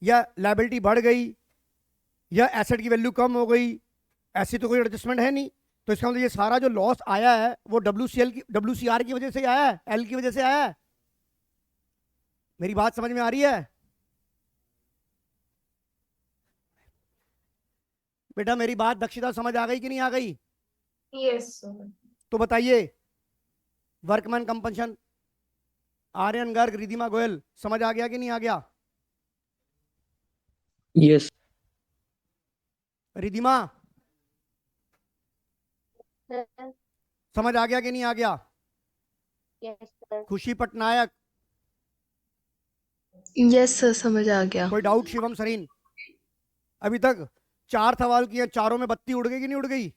या लायबिलिटी बढ़ गई, या एसेट की वैल्यू कम हो गई? ऐसी तो कोई एडजस्टमेंट है नहीं। तो इसका मतलब ये सारा जो लॉस आया है वो WCR की वजह से आया है, एल की वजह से आया है। मेरी बात समझ में आ रही है बेटा? मेरी बात दक्षिता समझ आ गई कि नहीं आ गई? Yes sir. तो बताइए वर्कमैन कंपनसेशन, आर्यन गर्ग, रिधिमा गोयल, समझ आ गया कि नहीं आ गया? Yes. रिधिमा समझ आ गया कि नहीं आ गया? Yes sir. खुशी पटनायक, यस सर, समझ आ गया। कोई डाउट? शिवम सरीन, अभी तक 4 सवाल किए, चारों में बत्ती उड़ गई कि नहीं उड़ गई?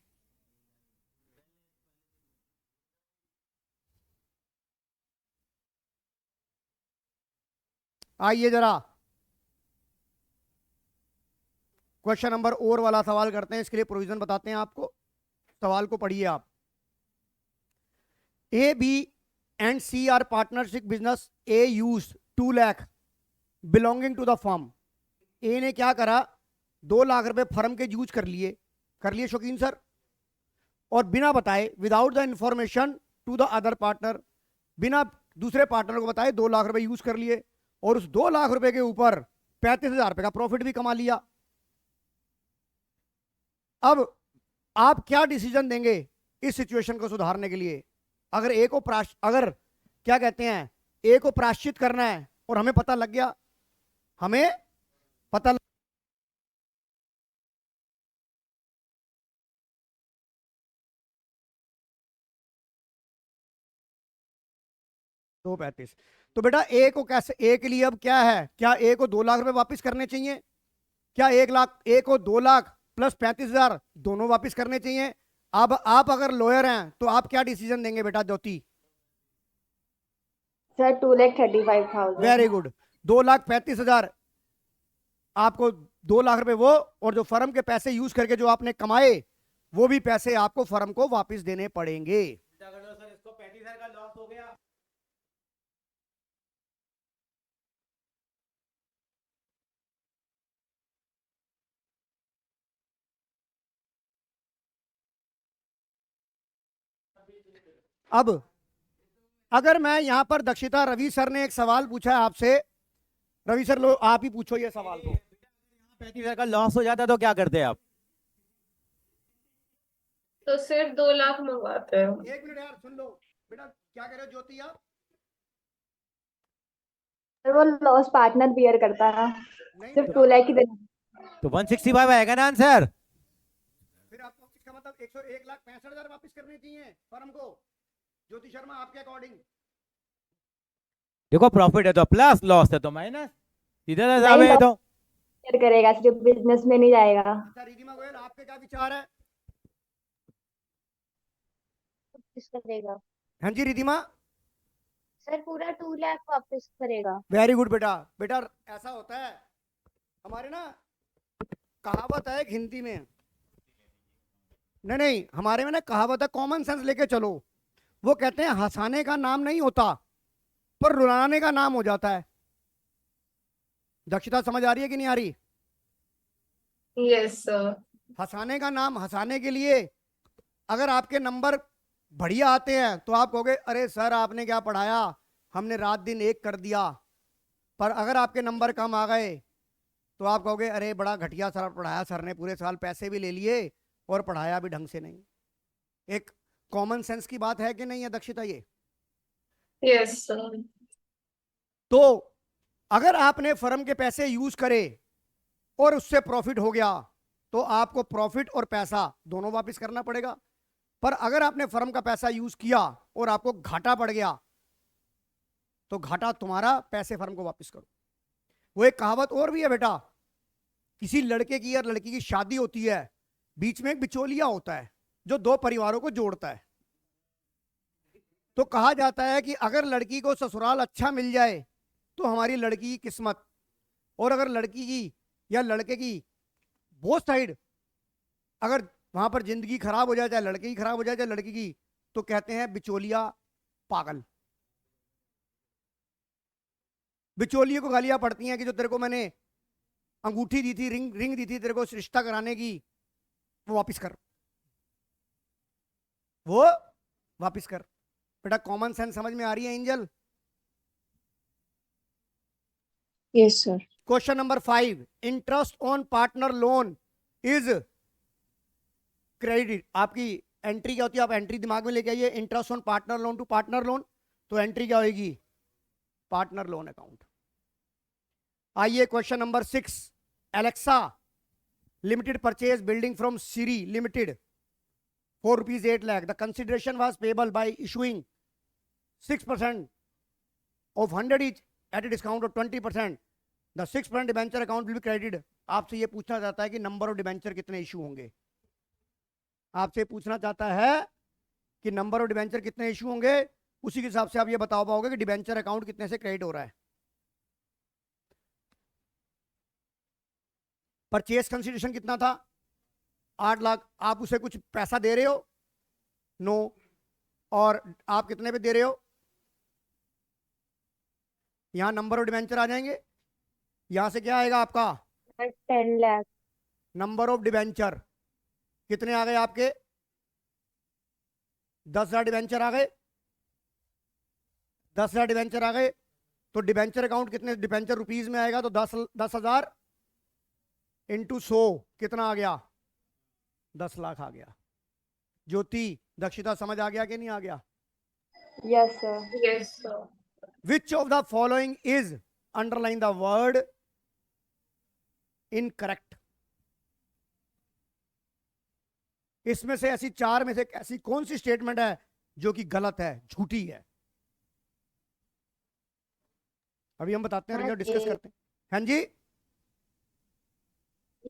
आइए जरा क्वेश्चन नंबर और वाला सवाल करते हैं। इसके लिए प्रोविजन बताते हैं आपको। सवाल को पढ़िए आप। A, B and C are partnership business. A used 2 lakh belonging to the firm. A ने क्या करा 2 लाख रुपए फर्म के यूज कर लिए शौकीन सर, और बिना बताए without the information to the other partner, बिना दूसरे पार्टनर को बताए 2 लाख रुपए यूज कर लिए, और उस 2 लाख रुपए के ऊपर 35,000 रुपए का प्रॉफिट भी कमा लिया। अब आप क्या डिसीजन देंगे इस सिचुएशन को सुधारने के लिए? अगर अगर क्या कहते हैं ए को प्रायश्चित करना है और हमें पता लग गया, हमें पता 235। तो बेटा ए को कैसे, ए के लिए अब क्या है, क्या ए को 2 लाख रुपए वापस करने चाहिए, क्या 1 लाख, ए को 2 लाख प्लस 35,000 दोनों वापस करने चाहिए? अब आप अगर लॉयर हैं तो आप क्या डिसीजन देंगे बेटा ज्योति? सर 2,35,000। Very good. 2,35,000 आपको, 2 लाख रुपए वो, और जो फर्म के पैसे यूज करके जो आपने कमाए वो भी पैसे आपको फर्म को वापस देने पड़ेंगे। सर इसको 35,000 का लॉस हो गया। अब अगर मैं यहां पर दक्षिता, रवि सर ने एक सवाल पूछा है आपसे, रवि सर लो आप ही पूछो ये सवाल को। 35,000 का लॉस हो जाता तो क्या करते आप? तो सिर्फ 2 लाख मंगवाते हैं। 1 मिनट यार सुन लो बेटा, क्या कह रहे हो ज्योति आप? सर वो लॉस पार्टनर बियर करता है, नहीं सिर्फ बेटा, 2 लाख ही देना। तो 165 आएगा ना आंसर? फिर आपको इसका मतलब 1,65,000 वापस करने चाहिए फर्म को। ज्योति शर्मा आपके अकॉर्डिंग? देखो प्रॉफिट है तो प्लस, लॉस है तो माइनस, सीधा हिसाब है ये तो। शेयर करेगा, सिर्फ बिजनेस में नहीं जाएगा। अच्छा रिधिमा गोयल आपके क्या विचार है? वापस करेगा हाँ जी रिधिमा। सर, पूरा 2 लाख वापस करेगा। वेरी गुड बेटा। बेटा ऐसा होता है हमारे ना, कहावत है एक हिंदी में, नहीं हमारे में ना कहावत है, कॉमन सेंस लेके चलो। वो कहते हैं हंसाने का नाम नहीं होता पर रुलाने का नाम हो जाता है। दक्षता समझ आ रही है कि नहीं आ रही? Yes sir. हंसाने का नाम, हंसाने के लिए अगर आपके नंबर बढ़िया आते हैं तो आप कहोगे अरे सर आपने क्या पढ़ाया, हमने रात दिन एक कर दिया। पर अगर आपके नंबर कम आ गए तो आप कहोगे अरे बड़ा घटिया सर पढ़ाया, सर ने पूरे साल पैसे भी ले लिए और पढ़ाया भी ढंग से नहीं। एक कॉमन सेंस की बात है कि नहीं है दक्षिता ये? Yes sir. तो अगर आपने फर्म के पैसे यूज करे और उससे प्रॉफिट हो गया तो आपको प्रॉफिट और पैसा दोनों वापस करना पड़ेगा। पर अगर आपने फर्म का पैसा यूज किया और आपको घाटा पड़ गया तो घाटा तुम्हारा, पैसे फर्म को वापस करो। वो एक कहावत और भी है बेटा, किसी लड़के की या लड़की की शादी होती है, बीच में एक बिचौलिया होता है जो 2 परिवारों को जोड़ता है। तो कहा जाता है कि अगर लड़की को ससुराल अच्छा मिल जाए तो हमारी लड़की की किस्मत, और अगर लड़की की या लड़के की बोथ साइड अगर वहां पर जिंदगी खराब हो जाए, चाहे लड़के की खराब हो जाए चाहे लड़की की, तो कहते हैं बिचौलिया पागल। बिचौलिए को गालियां पड़ती हैं कि जो तेरे को मैंने अंगूठी दी थी, रिंग दी थी तेरे को रिश्ता कराने की, वो वापस कर, वो वापस कर। बेटा कॉमन सेंस समझ में आ रही है Angel? Yes sir. Question number 5, interest on partner loan is credit. आपकी एंट्री क्या होती है, आप एंट्री दिमाग में लेके आइए। Interest on partner loan to partner loan, तो एंट्री क्या होगी? Partner loan account. आइए question number 6, Alexa limited purchase building from Siri limited for ₹8 lakh. The consideration was payable by issuing 6% of 100 each at a discount of 20%. The 6% debenture account will be credited. आपसे ये पूछना चाहता है कि नंबर ऑफ डिबेंचर कितने इशू होंगे। आपसे पूछना चाहता है कि नंबर ऑफ डिबेंचर कितने इशू होंगे, उसी के हिसाब से आप ये बता पाओगे कि डिबेंचर अकाउंट कितने से क्रेडिट हो रहा है। परचेज कंसिडरेशन कितना था? 8 लाख। आप उसे कुछ पैसा दे रहे हो? नो। और आप कितने पे दे रहे हो? यहां नंबर ऑफ डिबेंचर आ जाएंगे, यहां से क्या आएगा आपका? 10 लाख। नंबर ऑफ डिबेंचर कितने आ गए आपके? 10,000 डिबेंचर आ गए। 10,000 डिबेंचर आ गए तो डिबेंचर अकाउंट कितने डिबेंचर रुपीज में आएगा? तो 10,000 इंटू 100 कितना आ गया? 10 लाख आ गया। ज्योति दक्षिता समझ आ गया कि नहीं आ गया? Yes sir. Yes sir. Which of the following is, underline the word incorrect. इसमें से ऐसी चार में से ऐसी कौन सी स्टेटमेंट है जो कि गलत है, झूठी है? अभी हम बताते हैं, हाँ, डिस्कस ए। करते हैं। हाँ जी,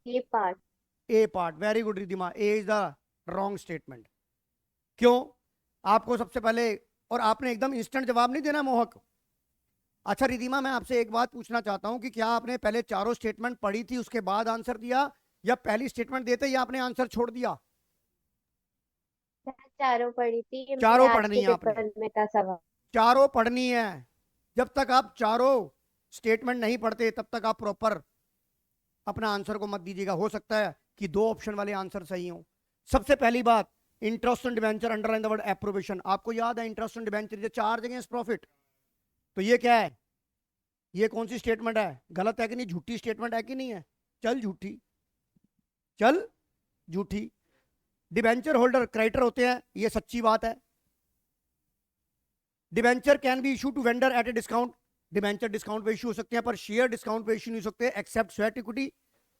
ये part. A part, very good Ridhima, A is the wrong statement. क्यों? आपको सबसे पहले, और आपने एकदम इंस्टेंट जवाब नहीं देना मोहक। अच्छा रिधिमा, मैं आपसे एक बात पूछना चाहता हूं कि क्या आपने पहले चारों स्टेटमेंट पढ़ी थी उसके बाद आंसर दिया, या पहली स्टेटमेंट देते ही आपने आंसर छोड़ दिया? चारों पढ़ी थी, ये चारों मेरे आज पढ़नी के है आपने। पेपर में था सवाल। चारों पढ़नी है। जब तक आप चारों स्टेटमेंट नहीं पढ़ते तब तक आप प्रॉपर अपना आंसर को मत दीजिएगा। हो सकता है कि दो ऑप्शन वाले आंसर सही हो। सबसे पहली बात, interest on debenture underline the word appropriation. आपको याद है interest on debenture is charge against profit, तो ये क्या है? ये कौन सी स्टेटमेंट है? गलत है कि नहीं? झूठी स्टेटमेंट है कि नहीं है? चल झूठी, चल झूठी। डिबेंचर होल्डर क्रेडिटर होते हैं, ये सच्ची बात है। Debenture can be issue to vendor at a discount. Debenture discount पे इशू हो सकते हैं, पर शेयर डिस्काउंट पे इशू नहीं हो सकते, एक्सेप्ट स्वेट इक्विटी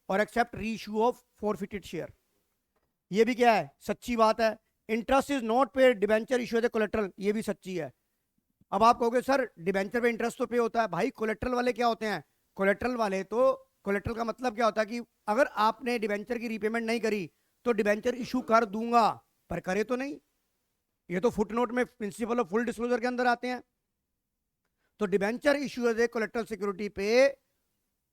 और except re issue of forfeited share. ये भी क्या है? सच्ची बात है। Interest is not paid, debenture issue as a collateral, ये भी सच्ची है। अब आप कहोगे सर डिबेंचर पे इंटरेस्ट तो पे होता है। भाई कोलेट्रल वाले क्या होते हैं? कोलेट्रल वाले तो, कोलेट्रल का मतलब क्या होता है कि अगर आपने डिबेंचर की रीपेमेंट नहीं करी तो डिबेंचर इशू कर दूंगा, पर करे तो नहीं। ये तो फुटनोट में प्रिंसिपल ऑफ फुल डिस्क्लोजर के अंदर आते हैं। तो debenture issue as a collateral security पे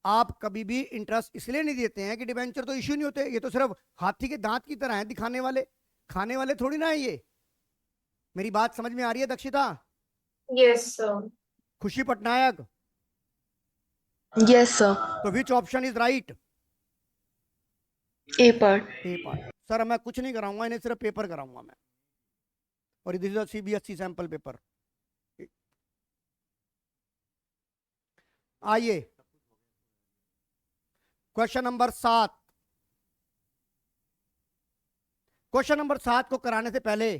आप कभी भी इंटरेस्ट इसलिए नहीं देते हैं कि डिबेंचर तो इशू नहीं होते। ये तो सिर्फ हाथी के दांत की तरह है, दिखाने वाले, खाने वाले थोड़ी ना है ये। मेरी बात समझ में आ रही है दक्षिता? Yes, sir. खुशी पटनायक, Yes, sir. तो which option is right? A part. A part. Sir मैं कुछ नहीं कराऊंगा, इन्हें सिर्फ पेपर कराऊंगा मैं, और this is CBSE sample paper. आइए क्वेश्चन नंबर 7। क्वेश्चन नंबर 7 को कराने से पहले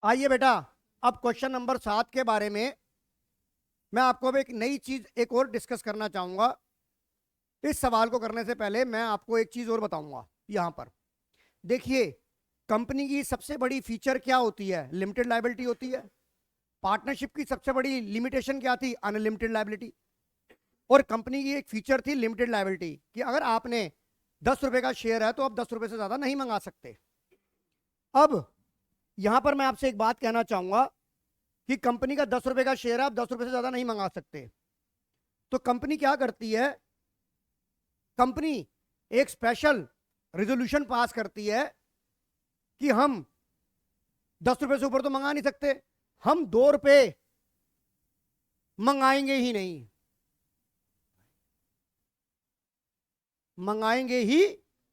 आइए बेटा, अब क्वेश्चन नंबर 7 के बारे में मैं आपको अब एक नई चीज एक और डिस्कस करना चाहूंगा। इस सवाल को करने से पहले मैं आपको एक चीज और बताऊंगा। यहां पर देखिए, कंपनी की सबसे बड़ी फीचर क्या होती है? लिमिटेड लायबिलिटी होती है। पार्टनरशिप की सबसे बड़ी लिमिटेशन क्या थी? Unlimited liability. और कंपनी की एक फीचर थी लिमिटेड लायबिलिटी, कि अगर आपने 10 रुपए का शेयर है तो आप 10 रुपए से ज्यादा नहीं मंगा सकते। अब यहां पर मैं आपसे एक बात कहना चाहूंगा कि कंपनी का 10 रुपए का शेयर है, आप 10 रुपए से ज्यादा नहीं मंगा सकते। तो कंपनी क्या करती है? कंपनी एक स्पेशल रेजोल्यूशन पास करती है कि हम 10 रुपए से ऊपर तो मंगा नहीं सकते, हम 2 रुपए मंगाएंगे ही नहीं, मंगाएंगे ही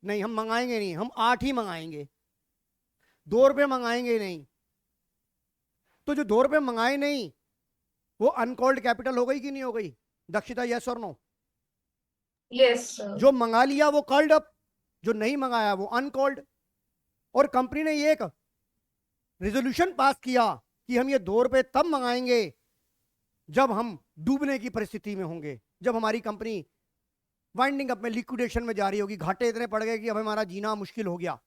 नहीं, हम मंगाएंगे नहीं, हम 8 ही मंगाएंगे, 2 रुपए मंगाएंगे नहीं। तो जो 2 रुपए मंगाए नहीं वो अनकॉल्ड कैपिटल हो गई कि नहीं हो गई? दक्षिता यस और नो? Yes, sir. जो मंगा लिया वो कॉल्ड अप, जो नहीं मंगाया वो अनकॉल्ड। और कंपनी ने ये एक रेजोल्यूशन पास किया कि हम ये 2 रुपए तब मंगाएंगे जब हम डूबने की परिस्थिति में होंगे, जब हमारी कंपनी वाइंडिंग अप में, लिक्विडेशन में जा रही होगी, घाटे इतने पड़ गए कि अब हमारा जीना मुश्किल हो गया।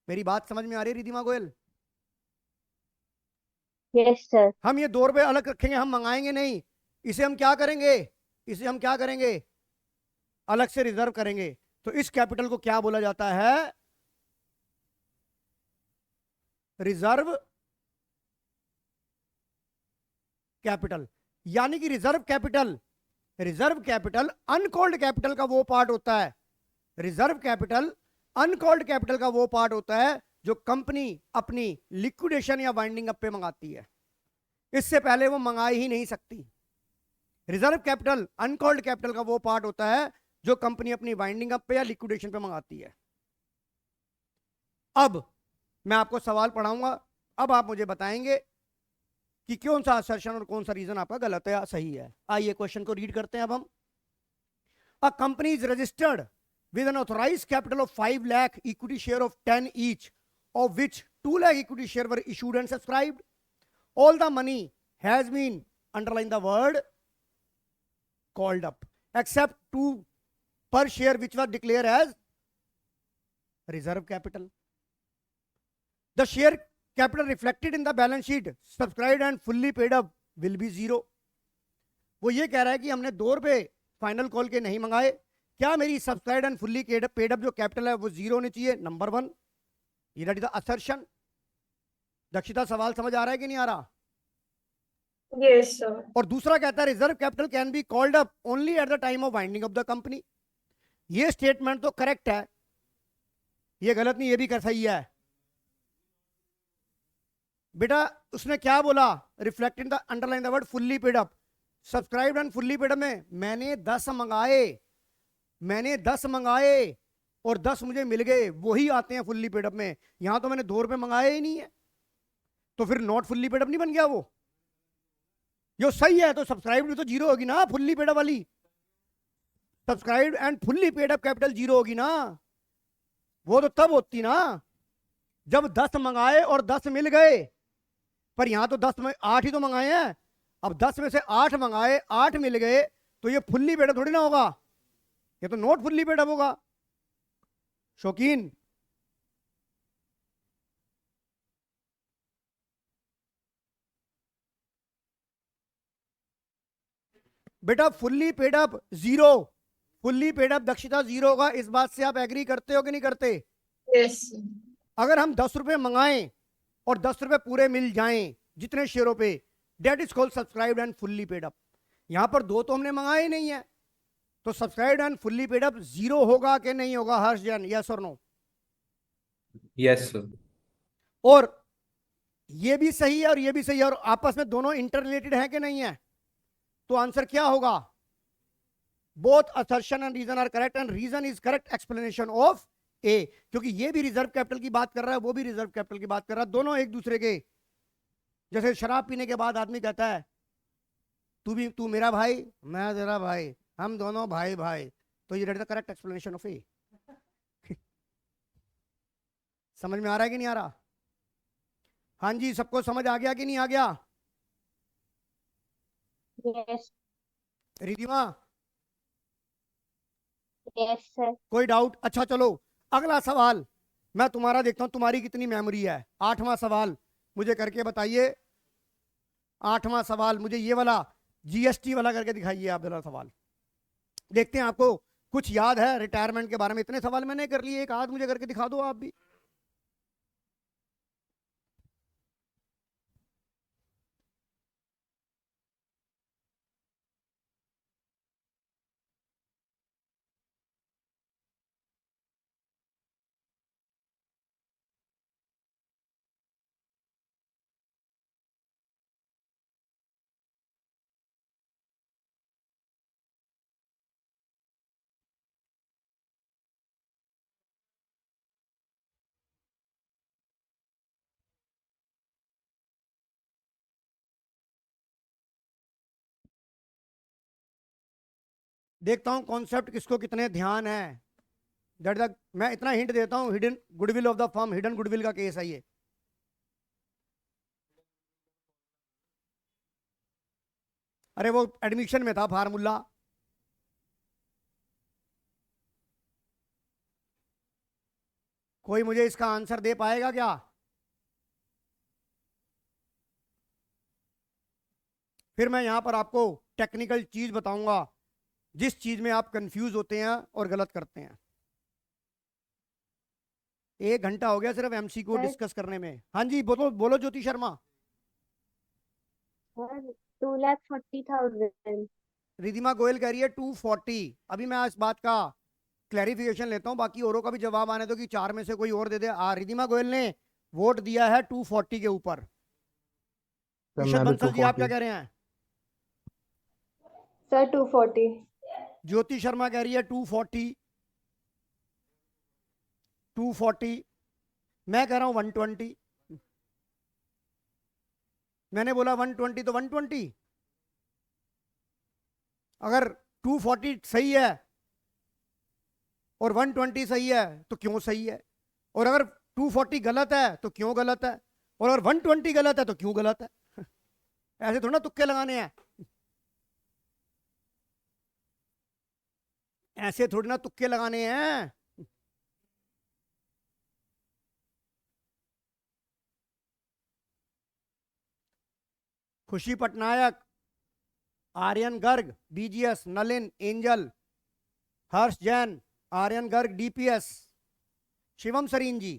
मेरी बात समझ में आ रही है रिधिमा गोयल? Yes sir. हम ये 2 रुपए अलग रखेंगे, हम मंगाएंगे नहीं। इसे हम क्या करेंगे? इसे हम क्या करेंगे, अलग से रिजर्व करेंगे। तो इस कैपिटल को क्या बोला जाता है, रिजर्व कैपिटल। यानी कि रिजर्व कैपिटल अनकॉल्ड कैपिटल का वो पार्ट होता है, रिजर्व कैपिटल अनकॉल्ड कैपिटल का वो पार्ट होता है जो कंपनी अपनी लिक्विडेशन या वाइंडिंग अप पे मंगाती है, इससे पहले वो मंगा ही नहीं सकती। रिजर्व कैपिटल अनकॉल्ड कैपिटल का वो पार्ट होता है जो कंपनी अपनी वाइंडिंग अप पे या लिक्विडेशन पे मंगाती है। अब मैं आपको सवाल पढ़ाऊंगा, अब आप मुझे बताएंगे कि कौन सा असर्शन और कौन सा रीजन आपका गलत है या सही है। आइए क्वेश्चन को रीड करते हैं अब हम। A company is registered with an authorized capital of 5 lakh, equity share of 10 each, of which 2 lakh equity share were issued and subscribed. All the money has been, underline the word, called up, except 2 per share which was declared as reserve capital. The share capital reflected in the balance sheet, subscribed and fully paid up, will be 0. वो ये कह रहा है कि हमने 2 रुपए फाइनल कॉल के नहीं मंगाए, क्या मेरी subscribed and fully paid up जो कैपिटल है वो 0 होनी चाहिए, नंबर 1। ये that is the assertion. Dakshita सवाल समझ आ रहा है कि नहीं आ रहा? Yes, sir. और दूसरा कहता है reserve capital can be called up only at the time of winding up the company. ये स्टेटमेंट तो करेक्ट है, ये गलत नहीं, ये भी कर सही है। बेटा उसने क्या बोला, reflected the underline the word fully paid up. Subscribed and fully paid up में मैंने 10 मंगाए और 10 मुझे मिल गए, वही आते हैं फुल्ली पेड अप में। यहां तो मैंने 2 रुपए मंगाए ही नहीं है, तो फिर नॉट फुल्ली पेड अप नहीं बन गया वो। जो सही है तो सब्सक्राइब्ड भी तो 0 होगी ना, फुल्ली पेड अप वाली। Subscribed and fully paid up capital 0 होगी ना, वो तो तब होती ना जब 10 मंगाए और 10 मिल गए। पर यहां तो 10 में 8 ही तो मंगाए हैं। अब 10 में से 8 मंगाए, 8 मिल गए, तो ये फुल्ली पेड अप थोड़ी ना होगा, ये तो नॉट फुल्ली पेड अप होगा। शौकीन, बेटा fully paid up 0, fully paid up Dakshita 0 होगा। इस बात से आप एग्री करते हो कि नहीं करते? Yes, sir. अगर हम 10 रुपए मंगाएं और 10 रुपए पूरे मिल जाएं जितने शेयरों पे, that is called subscribed and fully paid up. यहां पर 2 तो हमने मंगाए ही नहीं है, तो subscribed and fully paid up 0 होगा कि नहीं होगा हर्ष जैन, यस और नो? Yes, sir. और ये भी सही है और ये भी सही है, और आपस में दोनों इंटर रिलेटेड है कि नहीं है? तो आंसर क्या होगा? Both assertion and reason are correct and reason is correct explanation of A, क्योंकि ये भी रिजर्व कैपिटल की बात कर रहा है, वो भी रिजर्व कैपिटल की बात कर रहा है, दोनों एक दूसरे के। जैसे शराब पीने के बाद आदमी कहता है तू मेरा भाई मैं तेरा भाई, हम दोनों भाई भाई, तो ये द करेक्ट एक्सप्लेनेशन ऑफ ए। समझ में आ रहा है कि नहीं आ रहा? हाँ जी, सबको समझ आ गया कि नहीं आ गया? Yes Ridhima yes sir. कोई डाउट? अच्छा चलो अगला सवाल मैं तुम्हारा देखता हूं तुम्हारी कितनी मेमोरी है। 8वां सवाल मुझे करके बताइए। 8वां सवाल मुझे ये वाला जीएसटी वाला करके दिखाइए आप जरा सवाल। देखते हैं आपको कुछ याद है रिटायरमेंट के बारे में। इतने सवाल मैंने कर लिए, एक आध मुझे करके दिखा दो आप भी। देखता हूं कॉन्सेप्ट किसको कितने ध्यान है। दैट मैं इतना हिंट देता हूं, hidden goodwill of the firm, hidden goodwill का केस है ये। अरे वो एडमिशन में था फार्मूला। कोई मुझे इसका आंसर दे पाएगा क्या? फिर मैं यहां पर आपको टेक्निकल चीज बताऊंगा जिस चीज में आप कंफ्यूज होते हैं और गलत करते हैं। 1 घंटा हो गया सिर्फ एमसी को सर। डिस्कस करने में। हाँ जी, बोलो बोलो ज्योति शर्मा। सर 2,40,000। रिधिमा गोयल कह रही है 240। अभी मैं इस बात का क्लैरिफिकेशन लेता हूं, बाकी औरों का भी जवाब आने दो कि 4 में से कोई और दे दे। रिधिमा गोयल ने वोट दिया है 240 के ऊपर। सर ईशत मैं भी बंसल जी आप क्या 240। कह रहे हैं? सर 240। ज्योति शर्मा कह रही है 240। 240। मैं कह रहा हूं 120। मैंने बोला 120 तो 120। अगर 240 सही है और 120 सही है तो क्यों सही है, और अगर 240 गलत है तो क्यों गलत है, और अगर 120 गलत है तो क्यों गलत है? ऐसे थोड़ा ना तुक्के लगाने हैं, ऐसे थोड़ी ना तुक्के लगाने हैं। Khushi Patnaik, Aryan Garg, BGS, Nalin, Angel, Harsh Jain, Aryan Garg, DPS, Shivam Sarin ji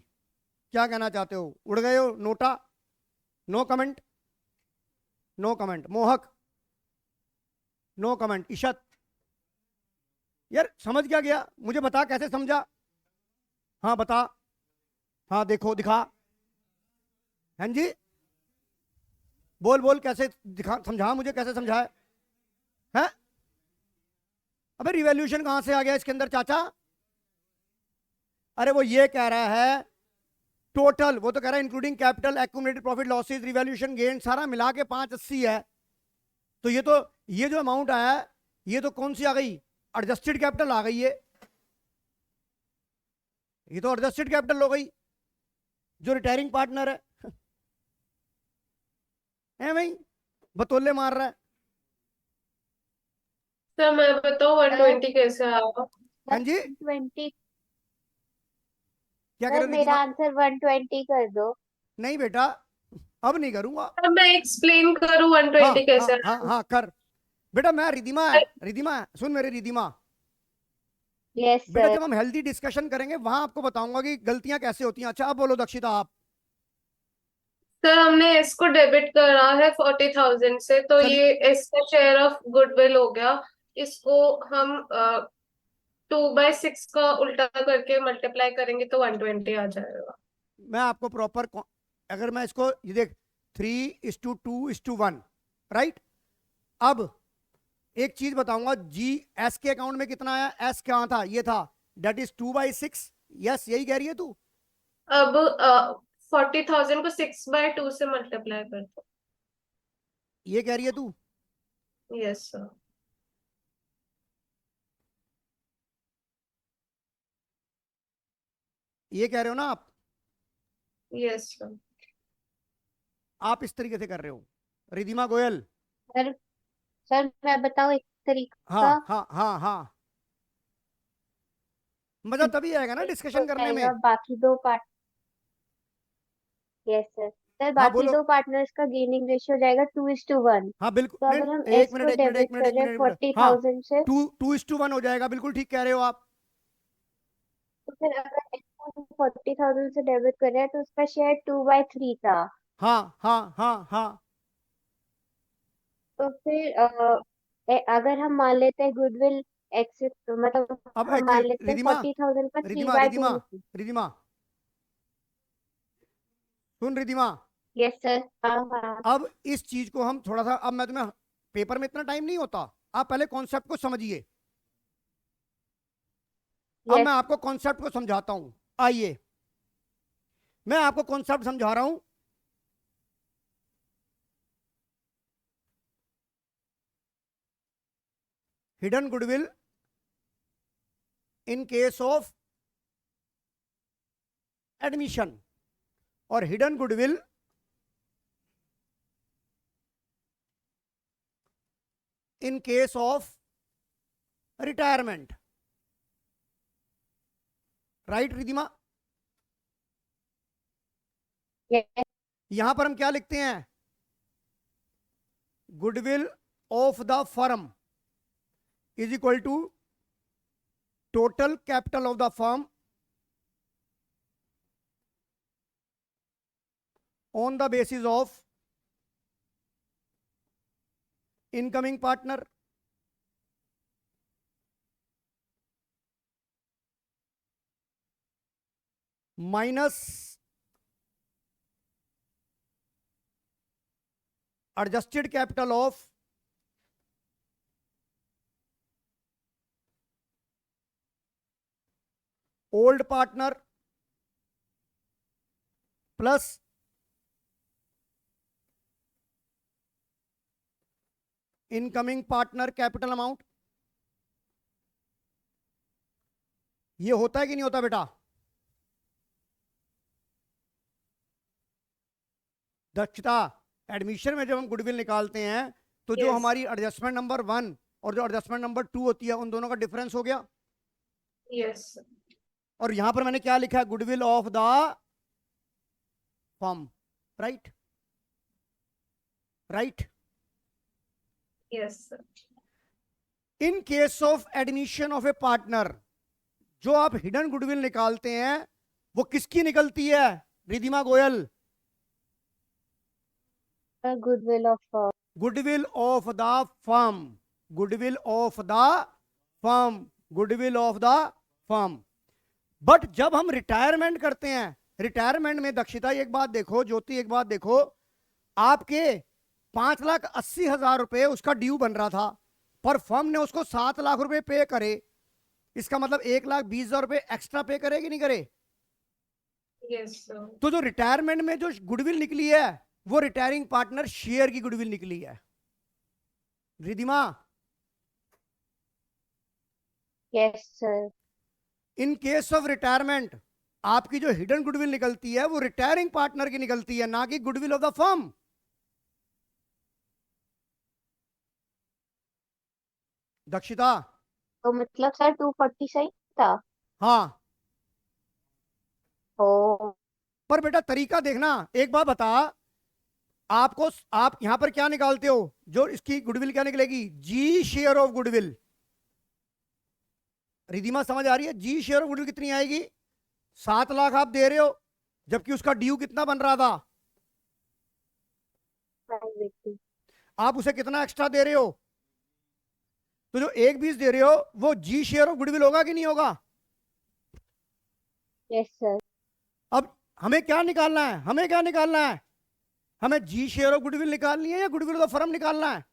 क्या कहना चाहते हो? उड़ गए हो नोटा? No comment, no comment. Mohak, no comment. Ishat, यार समझ क्या गया? मुझे बता कैसे समझा? हाँ बता। हाँ देखो दिखा। हाँ जी, बोल बोल कैसे दिखा, समझा मुझे कैसे समझा है? अबे रिवॉल्यूशन कहां से आ गया इसके अंदर चाचा? अरे वो ये कह रहा है टोटल, वो तो कह रहा है including capital, accumulated profit, losses, revolution gain, सारा मिला के 580 है। तो ये जो अमाउंट आया है ये तो कौन सी आ गई? एडजस्टेड कैपिटल आ गई है। ये तो एडजस्टेड कैपिटल हो गई जो रिटायरिंग पार्टनर है भाई, बतौले मार रहा है। सर मैं बताऊँ 120 कैसे आया? हाँ जी, 120। क्या कह सर रहे हो मेरा रिधिमा? आंसर 120 कर दो। नहीं बेटा, अब नहीं करूंगा। सर मैं एक्सप्लेन करूँ हाँ 120 कैसे हाँ हाँ आया? हाँ कर बेटा। मैं रिधिमा, रिधिमा सुन मेरी रिधिमा, यस बेटा सर। जब हम हेल्दी डिस्कशन करेंगे वहां आपको बताऊंगा कि गलतियां कैसे होती हैं। अच्छा अब बोलो दक्षिता आप। सर हमने इसको डेबिट करा है 40,000 से, तो चलिए, ये इसका शेयर ऑफ गुडविल हो गया। इसको हम 2/6 का उल्टा करके मल्टीप्लाई करेंगे तो 120 आ जाएगा। मैं आपको प्रॉपर, अगर मैं इसको ये देख 3:2:1, राइट। अब एक चीज बताऊंगा, जी एस के अकाउंट में कितना आया? एस कहां था? ये था, डेट इज 2/6। यस यही कह रही है तू? अब 40,000 को 6/2 से मल्टीप्लाई कर दो। ये कह रही है तू? Yes sir. ये कह रहे हो ना आप? Yes sir. आप इस तरीके से कर रहे हो रिधिमा गोयल? सर सर मैं बताऊं एक तरीका? हाँ हाँ हाँ हाँ, मजा तभी आएगा ना एक डिस्कशन हो करने जाएगा, में। बाकी दो पार्ट। Yes sir. सर हाँ बाकी बोलो। दो पार्टनर्स का गेनिंग रेशियो हो जाएगा 2:1। हाँ बिल्कुल, तो नहीं अगर हम एक एस मिनट को एक मिनट एक डेबिट मिनट कर एक रहे मिनट हैं एक मिनट। हाँ 40,000 से, 2:1 हो जाएगा, बिल्कुल ठीक कह रहे हो आप। तो फिर अगर एस को 40,000 से डेबिट कर रहे हैं तो उसका शेयर 2/3 था। हाँ हाँ हाँ हाँ, तो फिर अगर हम मान लेते हैं गुडविल एक्सिस, मतलब अब हम एक मान मिनट लेते हैं रिधिमा, 40,000 का रिधिमा 3/2। रिधिमा रिधिमा सुन रिधिमा। Yes sir. हाँ हाँ। अब इस चीज को हम थोड़ा सा, अब मैं तुम्हें, पेपर में इतना टाइम नहीं होता, आप पहले कॉन्सेप्ट को समझिए। अब मैं यस। आपको कॉन्सेप्ट को समझाता हूं, आइए मैं आपको कॉन्सेप्ट समझा रहा हूं। Hidden goodwill in case of admission, और hidden goodwill in case of retirement, right Ridhima? Yes. यहां पर हम क्या लिखते हैं? Goodwill of the firm is equal to total capital of the firm on the basis of incoming partner minus adjusted capital of old partner plus incoming partner capital amount. ये होता है कि नहीं होता बेटा? दक्षता, एडमिशन में जब हम गुडविल निकालते हैं तो जो Yes. हमारी एडजस्टमेंट नंबर 1 और जो एडजस्टमेंट नंबर 2 होती है उन दोनों का डिफरेंस हो गया। Yes, sir. और यहां पर मैंने क्या लिखा है? Goodwill of the firm, right? Right. Yes, sir. In case of admission of A partner, जो आप हिडन गुडविल निकालते हैं वो किसकी निकलती है Ridhima Goyal? Goodwill of goodwill of the firm, goodwill of the firm, goodwill of the firm. But जब हम रिटायरमेंट करते हैं, रिटायरमेंट में दक्षिता एक बात देखो, ज्योति एक बात देखो, आपके 5,80,000 रुपए उसका ड्यू बन रहा था, पर फर्म ने उसको 7 लाख रुपए पे करे, इसका मतलब 1,20,000 रुपए एक्स्ट्रा पे करे कि नहीं करे? Yes, sir. तो जो रिटायरमेंट में जो गुडविल निकली है वो रिटायरिंग पार्टनर शेयर की गुडविल निकली है। Ridhima, yes, sir. In case of retirement आपकी जो हिडन गुडविल निकलती है वो रिटायरिंग पार्टनर की निकलती है, ना कि goodwill of the firm. Dakshita, तो मतलब सर 240 सही था। हाँ, ओ पर बेटा तरीका देखना। एक बात बता, आपको आप यहां पर क्या निकालते हो? जो इसकी गुडविल क्या निकलेगी? जी शेयर ऑफ गुडविल। रिधिमा समझ आ रही है? जी शेयर ऑफ गुडविल कितनी आएगी? 7 लाख आप दे रहे हो, जबकि उसका ड्यू कितना बन रहा था? 580। आप उसे कितना एक्स्ट्रा दे रहे हो? तो जो 1,20 दे रहे हो वो जी शेयर ऑफ गुडविल होगा कि नहीं होगा? Yes sir. अब हमें क्या निकालना है? हमें क्या निकालना है? हमें जी शेयर ऑफ गुडविल निकालनी है या गुडविल ऑफ द फर्म निकालना है?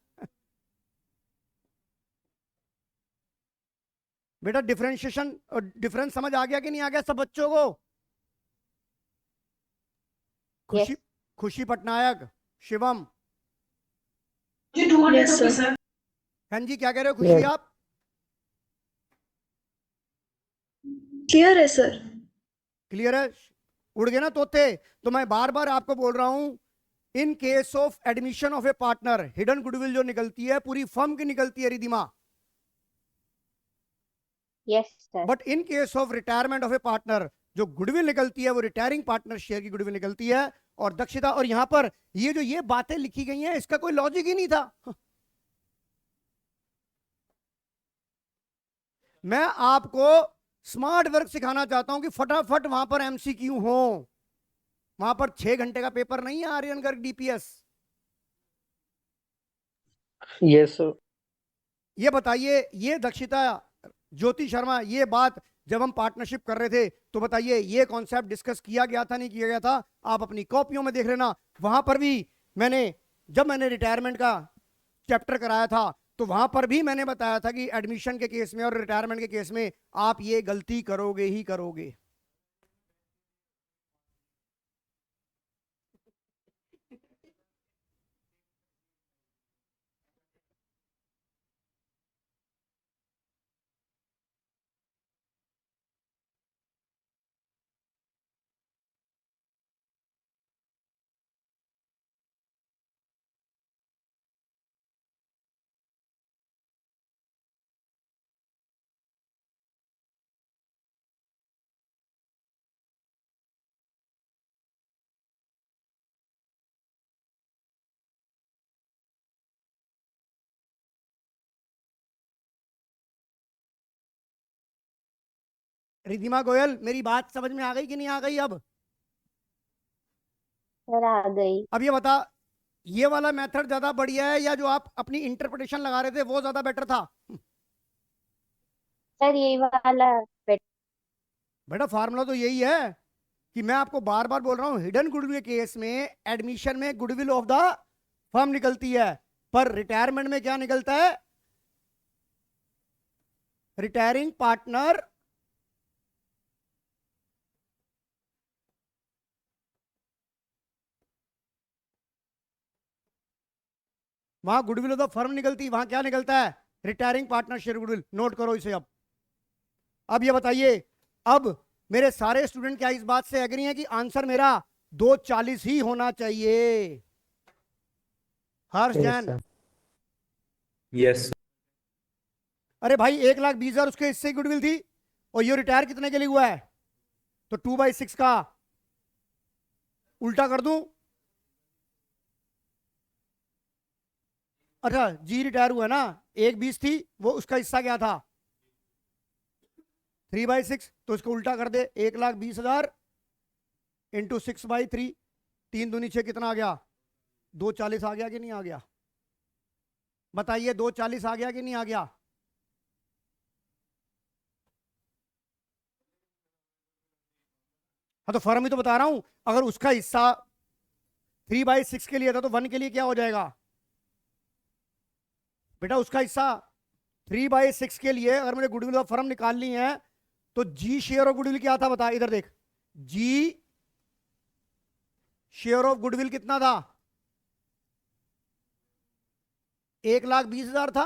बेटा डिफरेंशिएशन और डिफरेंस समझ आ गया कि नहीं आ गया सब बच्चों को? खुशी, खुशी पटनायक, शिवम, Yes, sir. हाँ जी क्या कह रहे हो खुशी? Yes. आप Clear है सर। क्लियर है? उड़ गए ना तोते? तो मैं बार बार आपको बोल रहा हूं, इन case of admission of A partner hidden goodwill जो निकलती है पूरी फर्म की निकलती है Ridhima, yes sir. But in case of retirement of A partner जो गुडविल निकलती है वो रिटायरिंग पार्टनर शेयर की गुडविल निकलती है। और दक्षता, और यहां पर ये जो ये बातें लिखी गई हैं इसका कोई लॉजिक ही नहीं था। मैं आपको स्मार्ट वर्क सिखाना चाहता हूं कि फटाफट वहां पर एमसीक्यू हो। वहां पर 6 घंटे का पेपर नहीं है Aryan Garg DPS. Yes, sir. ये बताइए, ये दक्षिता, ज्योति शर्मा, ये बात जब हम पार्टनरशिप कर रहे थे तो बताइए ये कॉन्सेप्ट डिस्कस किया गया था नहीं किया गया था? आप अपनी कॉपियों में देख लेना, वहां पर भी जब मैंने रिटायरमेंट का चैप्टर कराया था तो वहां पर भी मैंने बताया था कि एडमिशन के केस में और रिटायरमेंट के केस में आप ये गलती करोगे ही करोगे। रिधिमा गोयल, मेरी बात समझ में आ गई कि नहीं आ गई? अब सर आ गई। अब ये बता, ये वाला मेथड ज्यादा बढ़िया है या जो आप अपनी इंटरप्रिटेशन लगा रहे थे वो ज्यादा बेटर था? सर यही वाला बेटा फार्मूला तो यही है कि मैं आपको बार बार बोल रहा हूं, हिडन गुडविल के केस में एडमिशन में गुडविल ऑफ द फर्म निकलती है, पर रिटायरमेंट में क्या निकलता है? रिटायरिंग पार्टनर वहां गुडविल ऑफ द फर्म निकलती, वहां क्या निकलता है? Retiring partner share goodwill. Note करो इसे। अब ये बताइए, अब मेरे सारे स्टूडेंट क्या इस बात से एग्री हैं कि आंसर मेरा 240 ही होना चाहिए? हर्ष जैन, Yes, sir. अरे भाई 1,20,000 उसके हिस्से की गुडविल थी और ये रिटायर कितने के लिए हुआ है? तो 2/6 का उल्टा कर दूं? अच्छा जी रिटायर हुआ ना, 1,20 थी, वो उसका हिस्सा क्या था? 3/6। तो इसको उल्टा कर दे, 1,20,000 इंटू 6/3, 3 दूनी 6, कितना आ गया? 240 आ गया कि नहीं आ गया? बताइए 240 आ गया कि नहीं आ गया? हाँ तो फर्म ही तो बता रहा हूं, अगर उसका हिस्सा 3/6 के लिए था तो 1 के लिए क्या हो जाएगा? बेटा उसका हिस्सा 3/6 के लिए अगर मुझे गुडविल ऑफ फर्म निकालनी है तो जी शेयर ऑफ गुडविल क्या था? बता, इधर देख, जी शेयर ऑफ गुडविल कितना था? 1,20,000 था।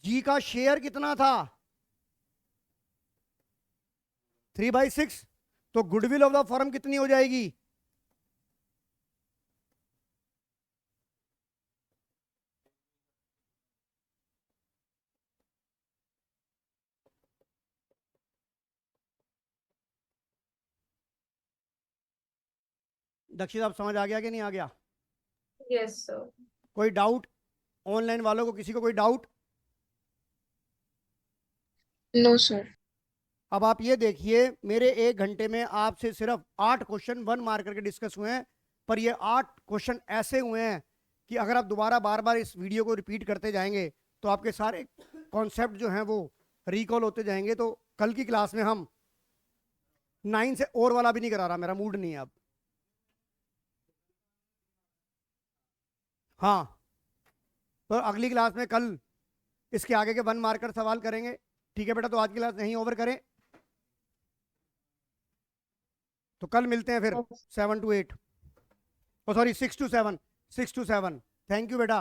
जी का शेयर कितना था? 3/6। तो गुडविल ऑफ द फर्म कितनी हो जाएगी? दक्षित आप समझ आ गया कि नहीं आ गया? Yes, sir. कोई डाउट? ऑनलाइन वालों को किसी को कोई डाउट? No sir. अब आप ये देखिए, मेरे 1 घंटे में आपसे सिर्फ 8 क्वेश्चन 1 मार्कर के डिस्कस हुए हैं, पर ये 8 क्वेश्चन ऐसे हुए हैं कि अगर आप दोबारा बार बार इस वीडियो को रिपीट करते जाएंगे तो आपके सारे कॉन्सेप्ट जो हैं वो रिकॉल होते जाएंगे। तो कल की क्लास में हम 9 से और वाला भी नहीं करा रहा, मेरा मूड नहीं है अब। हाँ, तो अगली क्लास में कल इसके आगे के 1 मार्कर सवाल करेंगे। ठीक है बेटा, तो आज की क्लास नहीं ओवर करें, तो कल मिलते हैं फिर 7 to 8, sorry 6 to 7। Thank you बेटा।